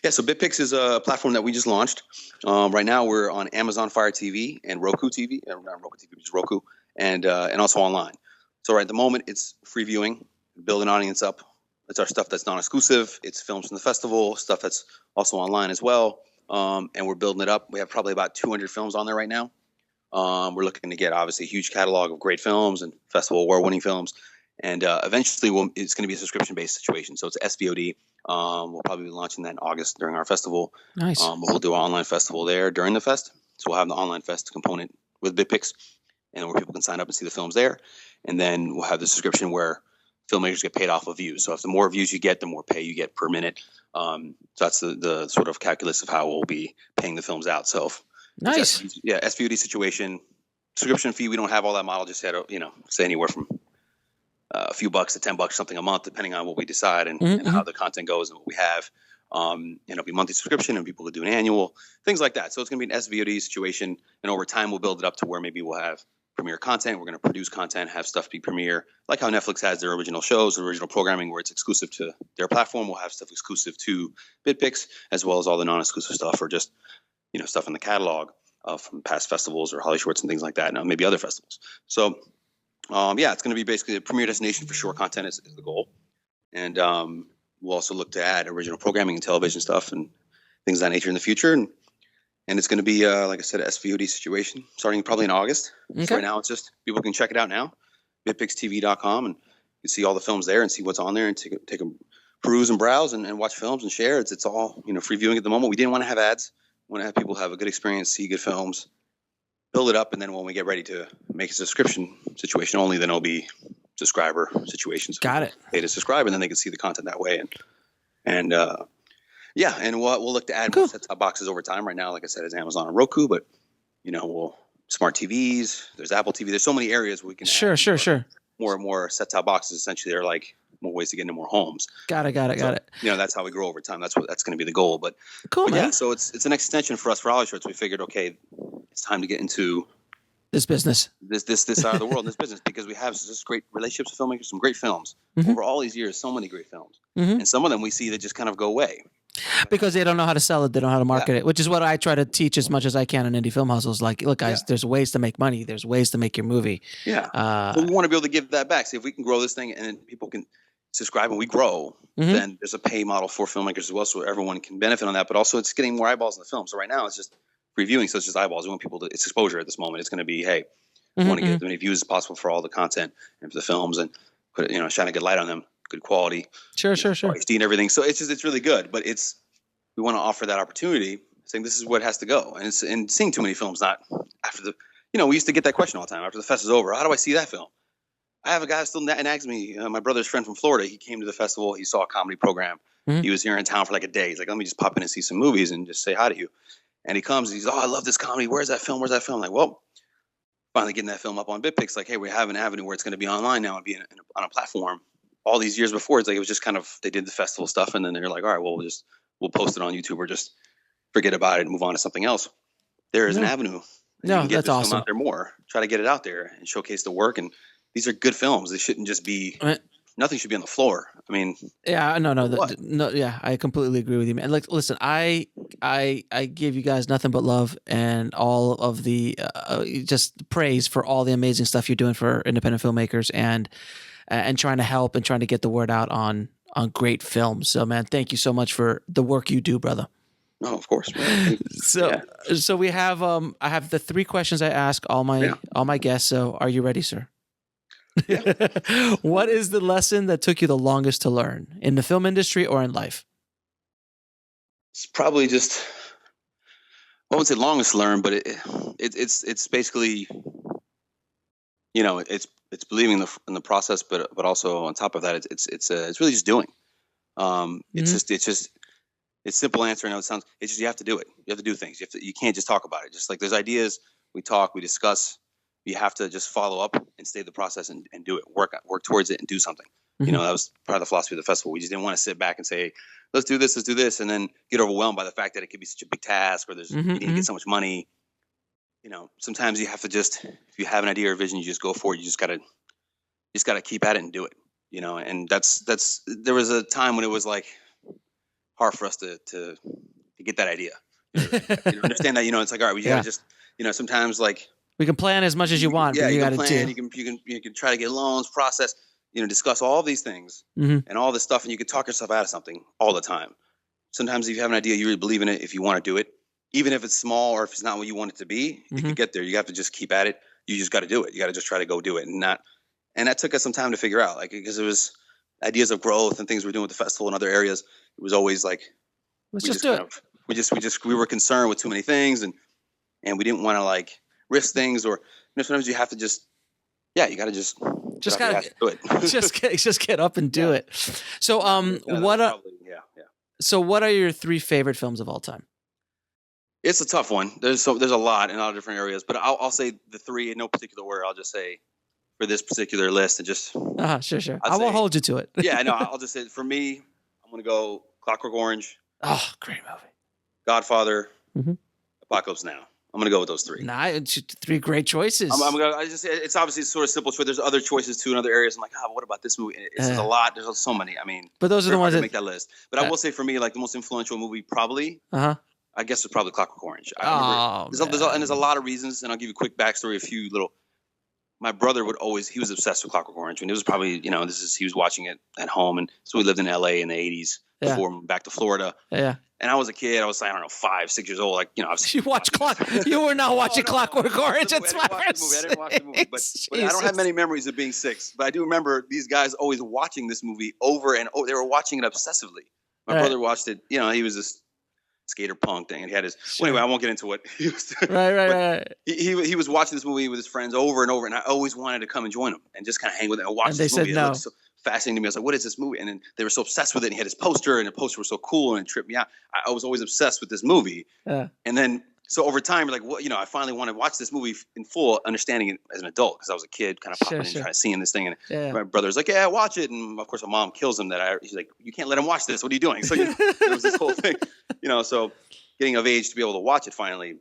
Yeah, so BitPix is a platform that we just launched. Right now we're on Amazon Fire TV and Roku TV, not Roku TV, just Roku, and also online. So right at the moment it's free viewing, build an audience up. It's our stuff that's non-exclusive. It's films from the festival, stuff that's also online as well. And we're building it up. We have probably about 200 films on there right now. We're looking to get obviously a huge catalog of great films and festival award-winning films. And eventually it's going to be a subscription-based situation. So it's SVOD. We'll probably be launching that in August during our festival. Nice. We'll do an online festival there during the fest. So we'll have the online fest component with BitPix, and where people can sign up and see the films there. And then we'll have the subscription where filmmakers get paid off of views. So if the more views you get, the more pay you get per minute. So that's the sort of calculus of how we'll be paying the films out. So nice. SVOD situation, subscription fee. We don't have all that model just yet. Say anywhere from a few bucks to $10 something a month, depending on what we decide and how the content goes and what we have. And it'll be monthly subscription, and people will do an annual, things like that. So it's going to be an SVOD situation, and over time we'll build it up to where maybe we'll have premiere content. We're going to produce content, have stuff be premiere, like how Netflix has their original shows, original programming where it's exclusive to their platform. We'll have stuff exclusive to BitPix, as well as all the non-exclusive stuff or just stuff in the catalog. from past festivals or HollyShorts and things like that, and maybe other festivals. So, it's going to be basically a premier destination for short content is the goal. And we'll also look to add original programming and television stuff and things of that nature in the future. And it's going to be, like I said, an SVOD situation starting probably in August. Okay. So right now, it's just people can check it out now, bitpixtv.com, and you can see all the films there and see what's on there and take a peruse and browse and watch films and share. It's all free viewing at the moment. We didn't want to have ads. We want to have people have a good experience, see good films, build it up, and then when we get ready to make a subscription situation only, then it'll be subscriber situations. Got it. Pay to subscribe, and then they can see the content that way. And we'll look to add more set-top boxes over time. Right now, like I said, it's Amazon and Roku, but we'll smart TVs. There's Apple TV. There's so many areas we can add more and more set-top boxes. Essentially, they're like more ways to get into more homes. Got it. That's how we grow over time. That's going to be the goal. But man. Yeah, so it's an extension for us for HollyShorts. We figured, okay, it's time to get into this business, this side of the world, this business, because we have such great relationships with filmmakers, some great films over all these years, so many great films, and some of them we see that just kind of go away because they don't know how to sell it, they don't know how to market it, which is what I try to teach as much as I can in indie film hustles. Like, look, guys, there's ways to make money, there's ways to make your movie. But we want to be able to give that back. See if we can grow this thing, and then people can subscribe, and we grow. Then there's a pay model for filmmakers as well, so everyone can benefit on that. But also, it's getting more eyeballs in the film. So right now, it's just previewing, so it's just eyeballs. We want people to, it's exposure at this moment. It's going to be, hey, we want to get as many views as possible for all the content and for the films, and put it, shine a good light on them, good quality. Sure. HD and everything. So it's really good, but we want to offer that opportunity, saying this is what has to go. And seeing too many films, not after the, we used to get that question all the time after the fest is over. How do I see that film? I have a guy who still nags me, my brother's friend from Florida. He came to the festival. He saw a comedy program. He was here in town for like a day. He's like, let me just pop in and see some movies and just say hi to you. And he comes, he's, I love this comedy. Where's that film? I'm like, well, finally getting that film up on BitPix. Like, hey, we have an avenue where it's going to be online now and be on a platform. All these years before, it's like, it was just kind of, they did the festival stuff. And then they're like, all right, well, we'll post it on YouTube or just forget about it and move on to something else. There is an avenue. No, that's awesome. Film out there more. Try to get it out there and showcase the work. And these are good films. They shouldn't just be, nothing should be on the floor. I mean, I completely agree with you, man. Like, listen, I give you guys nothing but love and all of the just praise for all the amazing stuff you're doing for independent filmmakers and trying to help and trying to get the word out on great films. So, man, thank you so much for the work you do, brother. Oh, of course, man. So we have I have the 3 questions I ask all my guests. So, are you ready, sir? Yeah. What is the lesson that took you the longest to learn in the film industry or in life? It's probably just, I wouldn't say longest to learn, but it's basically, it's believing in the process, but also on top of that, it's really just doing. It's simple answer. I know it sounds, it's just, you have to do it. You have to do things. You can't just talk about it. Just like there's ideas, we talk, we discuss. You have to just follow up and stay the process and do it. Work towards it and do something. That was part of the philosophy of the festival. We just didn't want to sit back and say, let's do this, and then get overwhelmed by the fact that it could be such a big task or you didn't get so much money. Sometimes you have to just, if you have an idea or vision, you just go for it. You just gotta keep at it and do it. And that's there was a time when it was like hard for us to get that idea. Understand that, it's like, all right, we gotta just, sometimes like, we can plan as much as you want. Yeah, but you can plan. You can try to get loans, process, discuss all these things and all this stuff, and you can talk yourself out of something all the time. Sometimes if you have an idea, you really believe in it. If you want to do it, even if it's small or if it's not what you want it to be, it can get there. You have to just keep at it. You just got to do it. You got to just try to go do it, and that took us some time to figure out, like, because it was ideas of growth and things we're doing with the festival and other areas. It was always like, let's just do it. We were concerned with too many things, and we didn't want to like risk things, or sometimes you have to just you got to just gotta do it. just get up and do it. So what are your 3 favorite films of all time? It's a tough one. There's a lot in a lot of different areas, but I'll say the 3 in no particular order. I'll just say for this particular list, and just sure. I won't hold you to it. I'll just say for me, I'm gonna go Clockwork Orange. Oh, great movie. Godfather, Apocalypse Now. I'm going to go with those 3. Nah, 3 great choices. It's obviously sort of simple choice. There's other choices too in other areres. I'm like, what about this movie? There's a lot. There's so many. I mean, but those are the ones that make that list. But I will say for me, like the most influential movie probably I guess it's probably Clockwork Orange. I Oh, remember there's a lot of reasons, and I'll give you a quick backstory. My brother he was obsessed with Clockwork Orange, and it was probably, he was watching it at home, and so we lived in LA in the 80s before we moved back to Florida. Yeah. And I was a kid. I was, I don't know, 5, 6 years old. Like, You watched You were not watching Clockwork Orange. It's my first. I didn't watch the movie, but I don't have many memories of being 6. But I do remember these guys always watching this movie over and over. They were watching it obsessively. My brother watched it. He was this skater punk thing, and he had his. Well, anyway, I won't get into what he was. Right. He was watching this movie with his friends over and over, and I always wanted to come and join him and just kind of hang with them and watch this movie. And they said no. It looked so fascinating to me. I was like, "What is this movie?" And then they were so obsessed with it. And he had his poster, and the poster was so cool, and it tripped me out. I was always obsessed with this movie. Yeah. And then so over time, like, I finally wanted to watch this movie in full, understanding it as an adult, because I was a kid, kind of popping in, trying to seeing this thing. And my brother's like, "Yeah, watch it." And of course, my mom kills him. He's like, "You can't let him watch this. What are you doing?" So there was this whole thing, So getting of age to be able to watch it finally,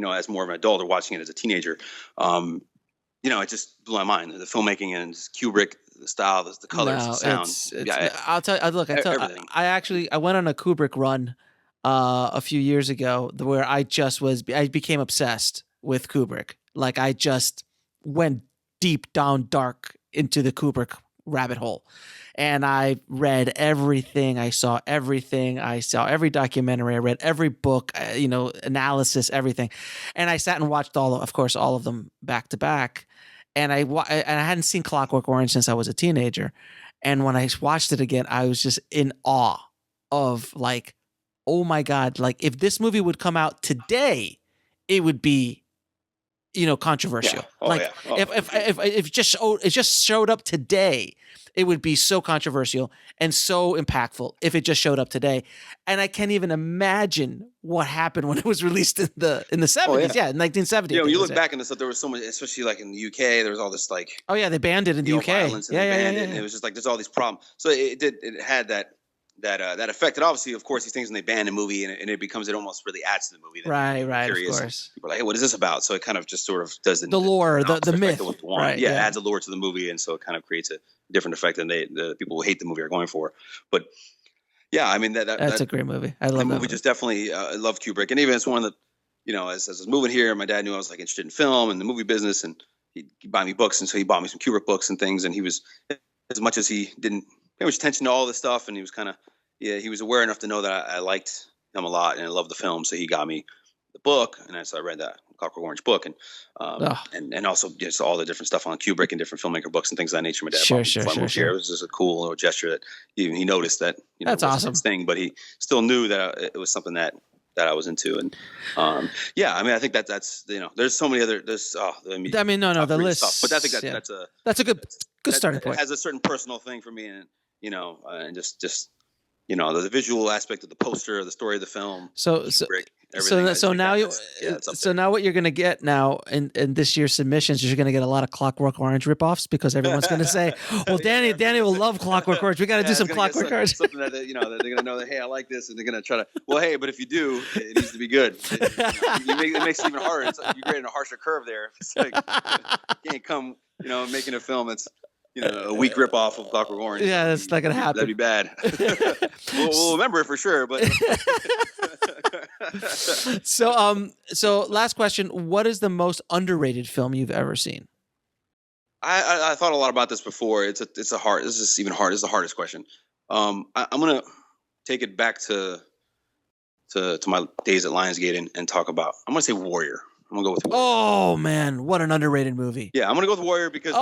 as more of an adult, or watching it as a teenager, it just blew my mind. The filmmaking and Kubrick, the style, the colors, the sound. I'll tell you. Look, I went on a Kubrick run a few years ago where I became obsessed with Kubrick. Like, I just went deep down dark into the Kubrick rabbit hole. And I read everything. I saw everything. I saw every documentary. I read every book, analysis, everything. And I sat and watched all of them back to back. And I hadn't seen Clockwork Orange since I was a teenager. And when I watched it again, I was just in awe of, like, oh my God, like, if this movie would come out today, it would be, controversial. Yeah. If it just showed up today, it would be so controversial and so impactful if it just showed up today. And I can't even imagine what happened when it was released in the 70s. In 1970. You look back in this stuff, there was so much, especially like in the UK, there was all this, like, they banned it in the UK. And it was just like, there's all these problems. So it had that effect. And obviously, of course, these things, when they ban a movie and it almost really adds to the movie. Right, of course. People are like, hey, what is this about? So it kind of just sort of does the lore, the myth. Right, it adds a lore to the movie, and so it kind of creates a different effect than the people who hate the movie are going for. But yeah, I mean that's a great movie. I love that movie. Just definitely love Kubrick, and even it's one that as I was moving here, my dad knew I was like interested in film and the movie business, and he'd buy me books, and so he bought me some Kubrick books and things, and he was, as much as he didn't pay much attention to all this stuff, and he was kind of he was aware enough to know that I liked him a lot and I loved the film, so he got me the book, and so I read that Clockwork Orange book, and also just all the different stuff on Kubrick and different filmmaker books and things of that nature. My dad bought me before I moved here. It was just a cool little gesture that he noticed that that's awesome thing, but he still knew that it was something that I was into, and I mean, I think that's there's so many other the list, stuff, but I think that's a good starting point. It has a certain personal thing for me, and and just the visual aspect of the poster, the story of the film. Now what you're going to get now in this year's submissions is you're going to get a lot of Clockwork Orange ripoffs, because everyone's going to say, "Well, Danny will love Clockwork Orange. We got to do some Clockwork Orange." Something that that they're going to know that, hey, I like this, and they're going to try to. Well, hey, but if you do, it needs to be good. It makes it even harder. You're creating a harsher curve there. It's like you can't come, making a film that's a weak ripoff of Clockwork Orange. Yeah, that's not gonna happen. That'd be bad. we'll remember it for sure. But so last question: what is the most underrated film you've ever seen? I thought a lot about this before. This is even hard. This is the hardest question. I'm gonna take it back to my days at Lionsgate and talk about. I'm gonna say Warrior. I'm gonna go with Warrior. Oh man, what an underrated movie! Yeah, I'm gonna go with Warrior because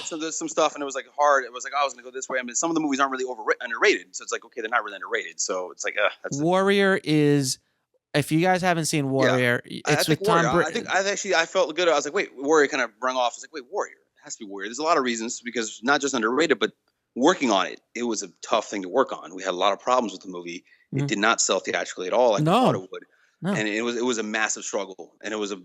there's some stuff, and it was like hard. It was like I was gonna go this way. I mean, some of the movies aren't really underrated, so it's like, okay, they're not really underrated. So it's like Warrior is. If you guys haven't seen Warrior, it's with Tom Brady. I felt good. I was like, wait, Warrior kind of rung off. I was like, wait, Warrior. It has to be Warrior. There's a lot of reasons, because not just underrated, but working on it was a tough thing to work on. We had a lot of problems with the movie. Mm-hmm. It did not sell theatrically at all like I thought it would. No. And it was a massive struggle, and it was it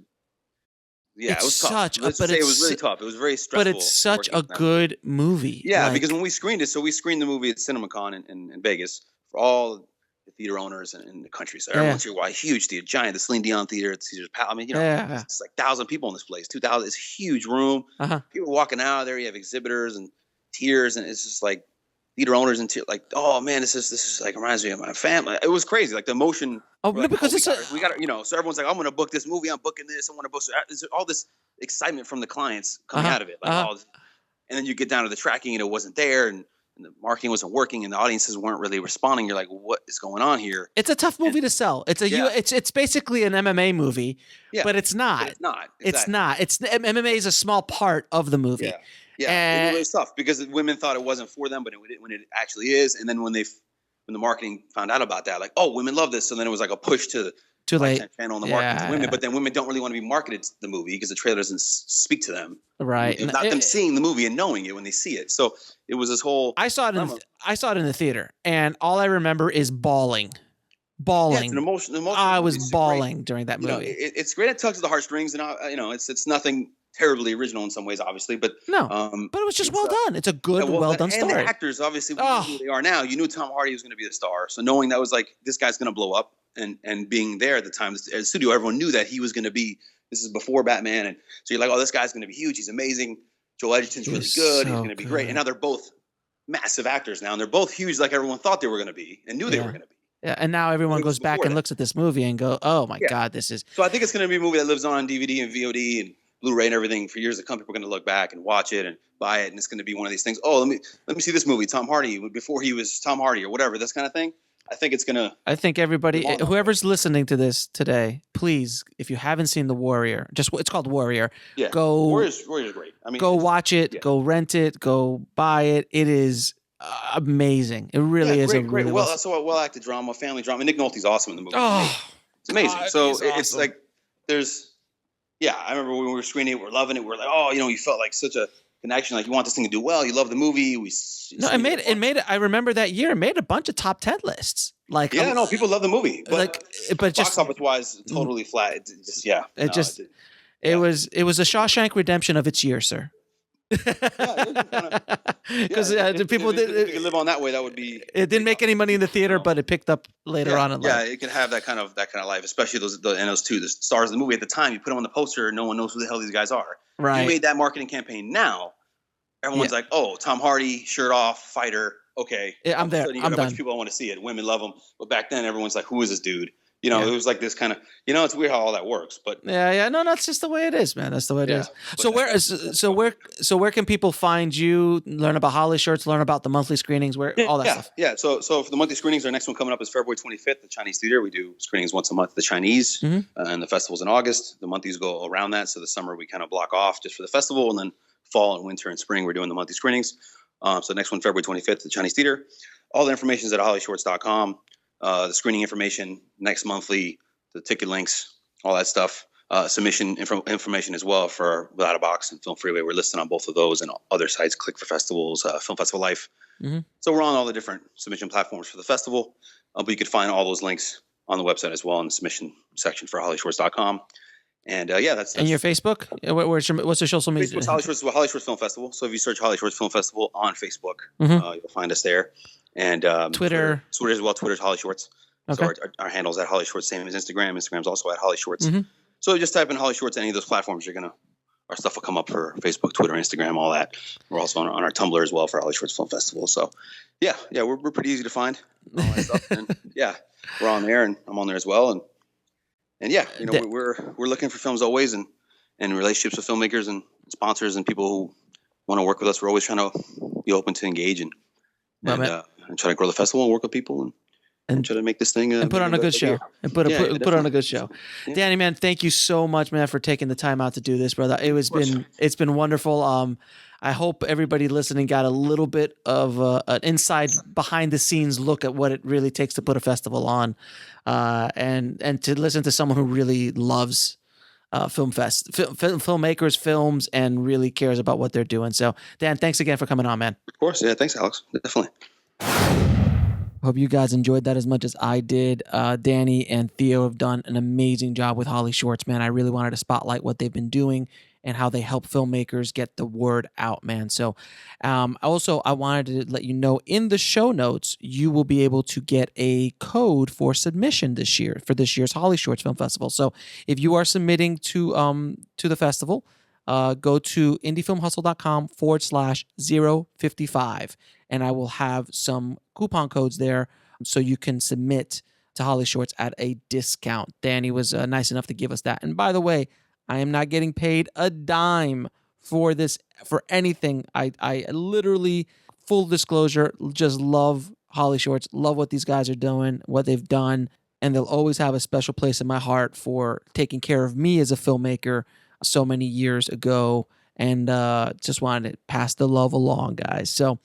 was tough. It was really tough. It was very stressful. But it's such a good movie. Yeah, because when we screened it, we screened the movie at CinemaCon in Vegas for all the theater owners in the country. So everyone's here, huge theater, giant, the Celine Dion Theater at Caesar's Palace. I mean, it's like 1,000 people in this place, 2,000. It's a huge room. Uh-huh. People walking out of there. You have exhibitors and tiers, and it's just like, theater owners and like, oh man, this is like reminds me of my family. It was crazy, like the emotion. Oh, like, because we got so everyone's like, I'm going to book this movie. I'm booking this. I want to book. There's all this excitement from the clients coming out of it, like and then you get down to the tracking and it wasn't there, and the marketing wasn't working, and the audiences weren't really responding. You're like, what is going on here? It's a tough movie to sell. It's basically an MMA movie, but it's not. But it's not. Exactly. It's not. It's MMA is a small part of the movie. Yeah. Yeah, it was tough because women thought it wasn't for them, but when it actually is, and then when the marketing found out about that, like, oh, women love this, so then it was like a push to too late channel on the marketing to women, but then women don't really want to be marketed to the movie because the trailer doesn't speak to them, right? It's not them seeing the movie and knowing it when they see it. So it was this whole. I saw it in the theater, and all I remember is bawling. Yeah, it's an emotional I was bawling during that movie. It's great. It tugs at the heartstrings, and it's nothing terribly original in some ways, obviously, but but it was just well done. It's a good, well done story. And the actors, obviously, who they are now. You knew Tom Hardy was going to be the star, so knowing that was like this guy's going to blow up, and being there at the time as a studio, everyone knew that he was going to be. This is before Batman, and so you're like, oh, this guy's going to be huge. He's amazing. Joel Edgerton's really good. He's going to be great. And now they're both massive actors now, and they're both huge, like everyone thought they were going to be and knew they were going to be. Yeah, and now everyone goes back and looks at this movie and go, "Oh my God, this is." So I think it's going to be a movie that lives on DVD and VOD and Blu-ray and everything for years to come. People are going to look back and watch it and buy it, and it's going to be one of these things. Oh, let me see this movie, Tom Hardy, before he was Tom Hardy or whatever. This kind of thing. I think it's gonna. I think everybody, whoever's listening to this today, please, if you haven't seen The Warrior, it's called Warrior. Yeah, go. Warrior's great. I mean, go watch it. Yeah. Go rent it. Go buy it. It is amazing. It really is great, a really well acted drama, family drama. Nick Nolte's awesome in the movie. Oh, it's amazing. God, so awesome. It's like there's. Yeah, I remember when we were screening it, we're loving it. We're like, oh, you felt like such a connection. Like you want this thing to do well. You love the movie. It made it. I remember that year. It made a bunch of top 10 lists. Like people love the movie. But just box office wise, totally flat. It was a Shawshank Redemption of its year, sir. Because people did. If you could live on that way, that would be. It didn't make any money in the theater, but it picked up later on in life. Yeah, it can have that kind of life, especially those two, the stars of the movie at the time. You put them on the poster, no one knows who the hell these guys are. Right. You made that marketing campaign now. Everyone's like, oh, Tom Hardy, shirt off, fighter. Okay, I'm there. I'm done. A bunch of people want to see it. Women love him, but back then everyone's like, who is this dude? It was like this kind of, it's weird how all that works, but no, that's just the way it is, man. That's the way it is. So where can people find you? Learn about HollyShorts, learn about the monthly screenings, all that stuff. Yeah. So for the monthly screenings, our next one coming up is February 25th, the Chinese Theater. We do screenings once a month, the Chinese, and the festival's in August. The monthlies go around that, so the summer we kind of block off just for the festival, and then fall and winter and spring we're doing the monthly screenings. So the next one, February 25th, the Chinese Theater. All the information is at HollyShorts.com. The screening information, next monthly, the ticket links, all that stuff. Submission information as well for Without a Box and Film Freeway. We're listed on both of those and other sites, Click for Festivals, Film Festival Life. So we're on all the different submission platforms for the festival. But you can find all those links on the website as well in the submission section for HollyShorts.com. And that's and your Facebook? What's your social media? Facebook's HollyShorts Film Festival. So if you search HollyShorts Film Festival on Facebook, you'll find us there. And Twitter as well. Twitter's HollyShorts. Okay. So our handle's at HollyShorts, same as Instagram. Instagram's also at HollyShorts. So just type in HollyShorts, any of those platforms, our stuff will come up for Facebook, Twitter, Instagram, all that. We're also on our Tumblr as well for HollyShorts Film Festival. So we're pretty easy to find. All that stuff. And we're on there, and I'm on there as well. And we're looking for films always, and relationships with filmmakers and sponsors and people who want to work with us. We're always trying to be open to engage and try to grow the festival and work with people and try to make this thing and put on a good show. And put on a good show. Yeah. Danny, man, thank you so much, man, for taking the time out to do this, brother. It's been wonderful. I hope everybody listening got a little bit of an inside behind the scenes look at what it really takes to put a festival on, and to listen to someone who really loves filmmakers, films, and really cares about what they're doing. So, Dan, thanks again for coming on, man. Of course. Yeah. Thanks, Alex. Definitely. Hope you guys enjoyed that as much as I did. Danny and Theo have done an amazing job with HollyShorts, man. I really wanted to spotlight what they've been doing and how they help filmmakers get the word out, man. So also, I wanted to let you know in the show notes, you will be able to get a code for submission this year for this year's HollyShorts Film Festival. So if you are submitting to the festival, go to indiefilmhustle.com/055, and I will have some coupon codes there so you can submit to HollyShorts at a discount. Danny was nice enough to give us that. And by the way, I am not getting paid a dime for this, for anything. I literally, full disclosure, just love HollyShorts, love what these guys are doing, what they've done, and they'll always have a special place in my heart for taking care of me as a filmmaker so many years ago, and just wanted to pass the love along, guys. So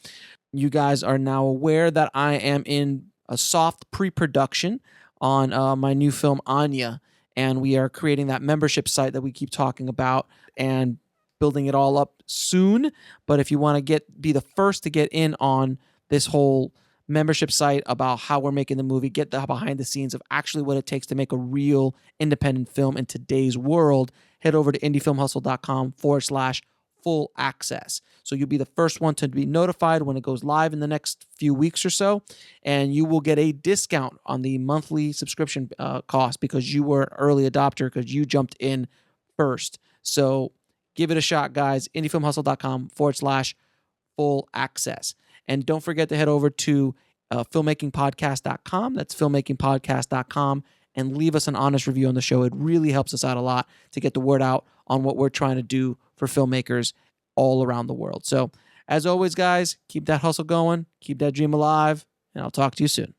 you guys are now aware that I am in a soft pre-production on my new film, Anya, and we are creating that membership site that we keep talking about and building it all up soon. But if you want to be the first to get in on this whole membership site about how we're making the movie, get the behind the scenes of actually what it takes to make a real independent film in today's world, head over to indiefilmhustle.com/full access. So you'll be the first one to be notified when it goes live in the next few weeks or so, and you will get a discount on the monthly subscription cost because you were an early adopter, because you jumped in first. So give it a shot, guys. indiefilmhustle.com/full access. And don't forget to head over to filmmakingpodcast.com. That's filmmakingpodcast.com, and leave us an honest review on the show. It really helps us out a lot to get the word out on what we're trying to do for filmmakers all around the world. So, as always, guys, keep that hustle going, keep that dream alive, and I'll talk to you soon.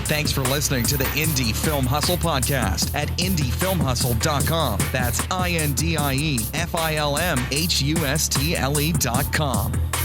Thanks for listening to the Indie Film Hustle podcast at indiefilmhustle.com. That's INDIEFILMHUSTLE.com.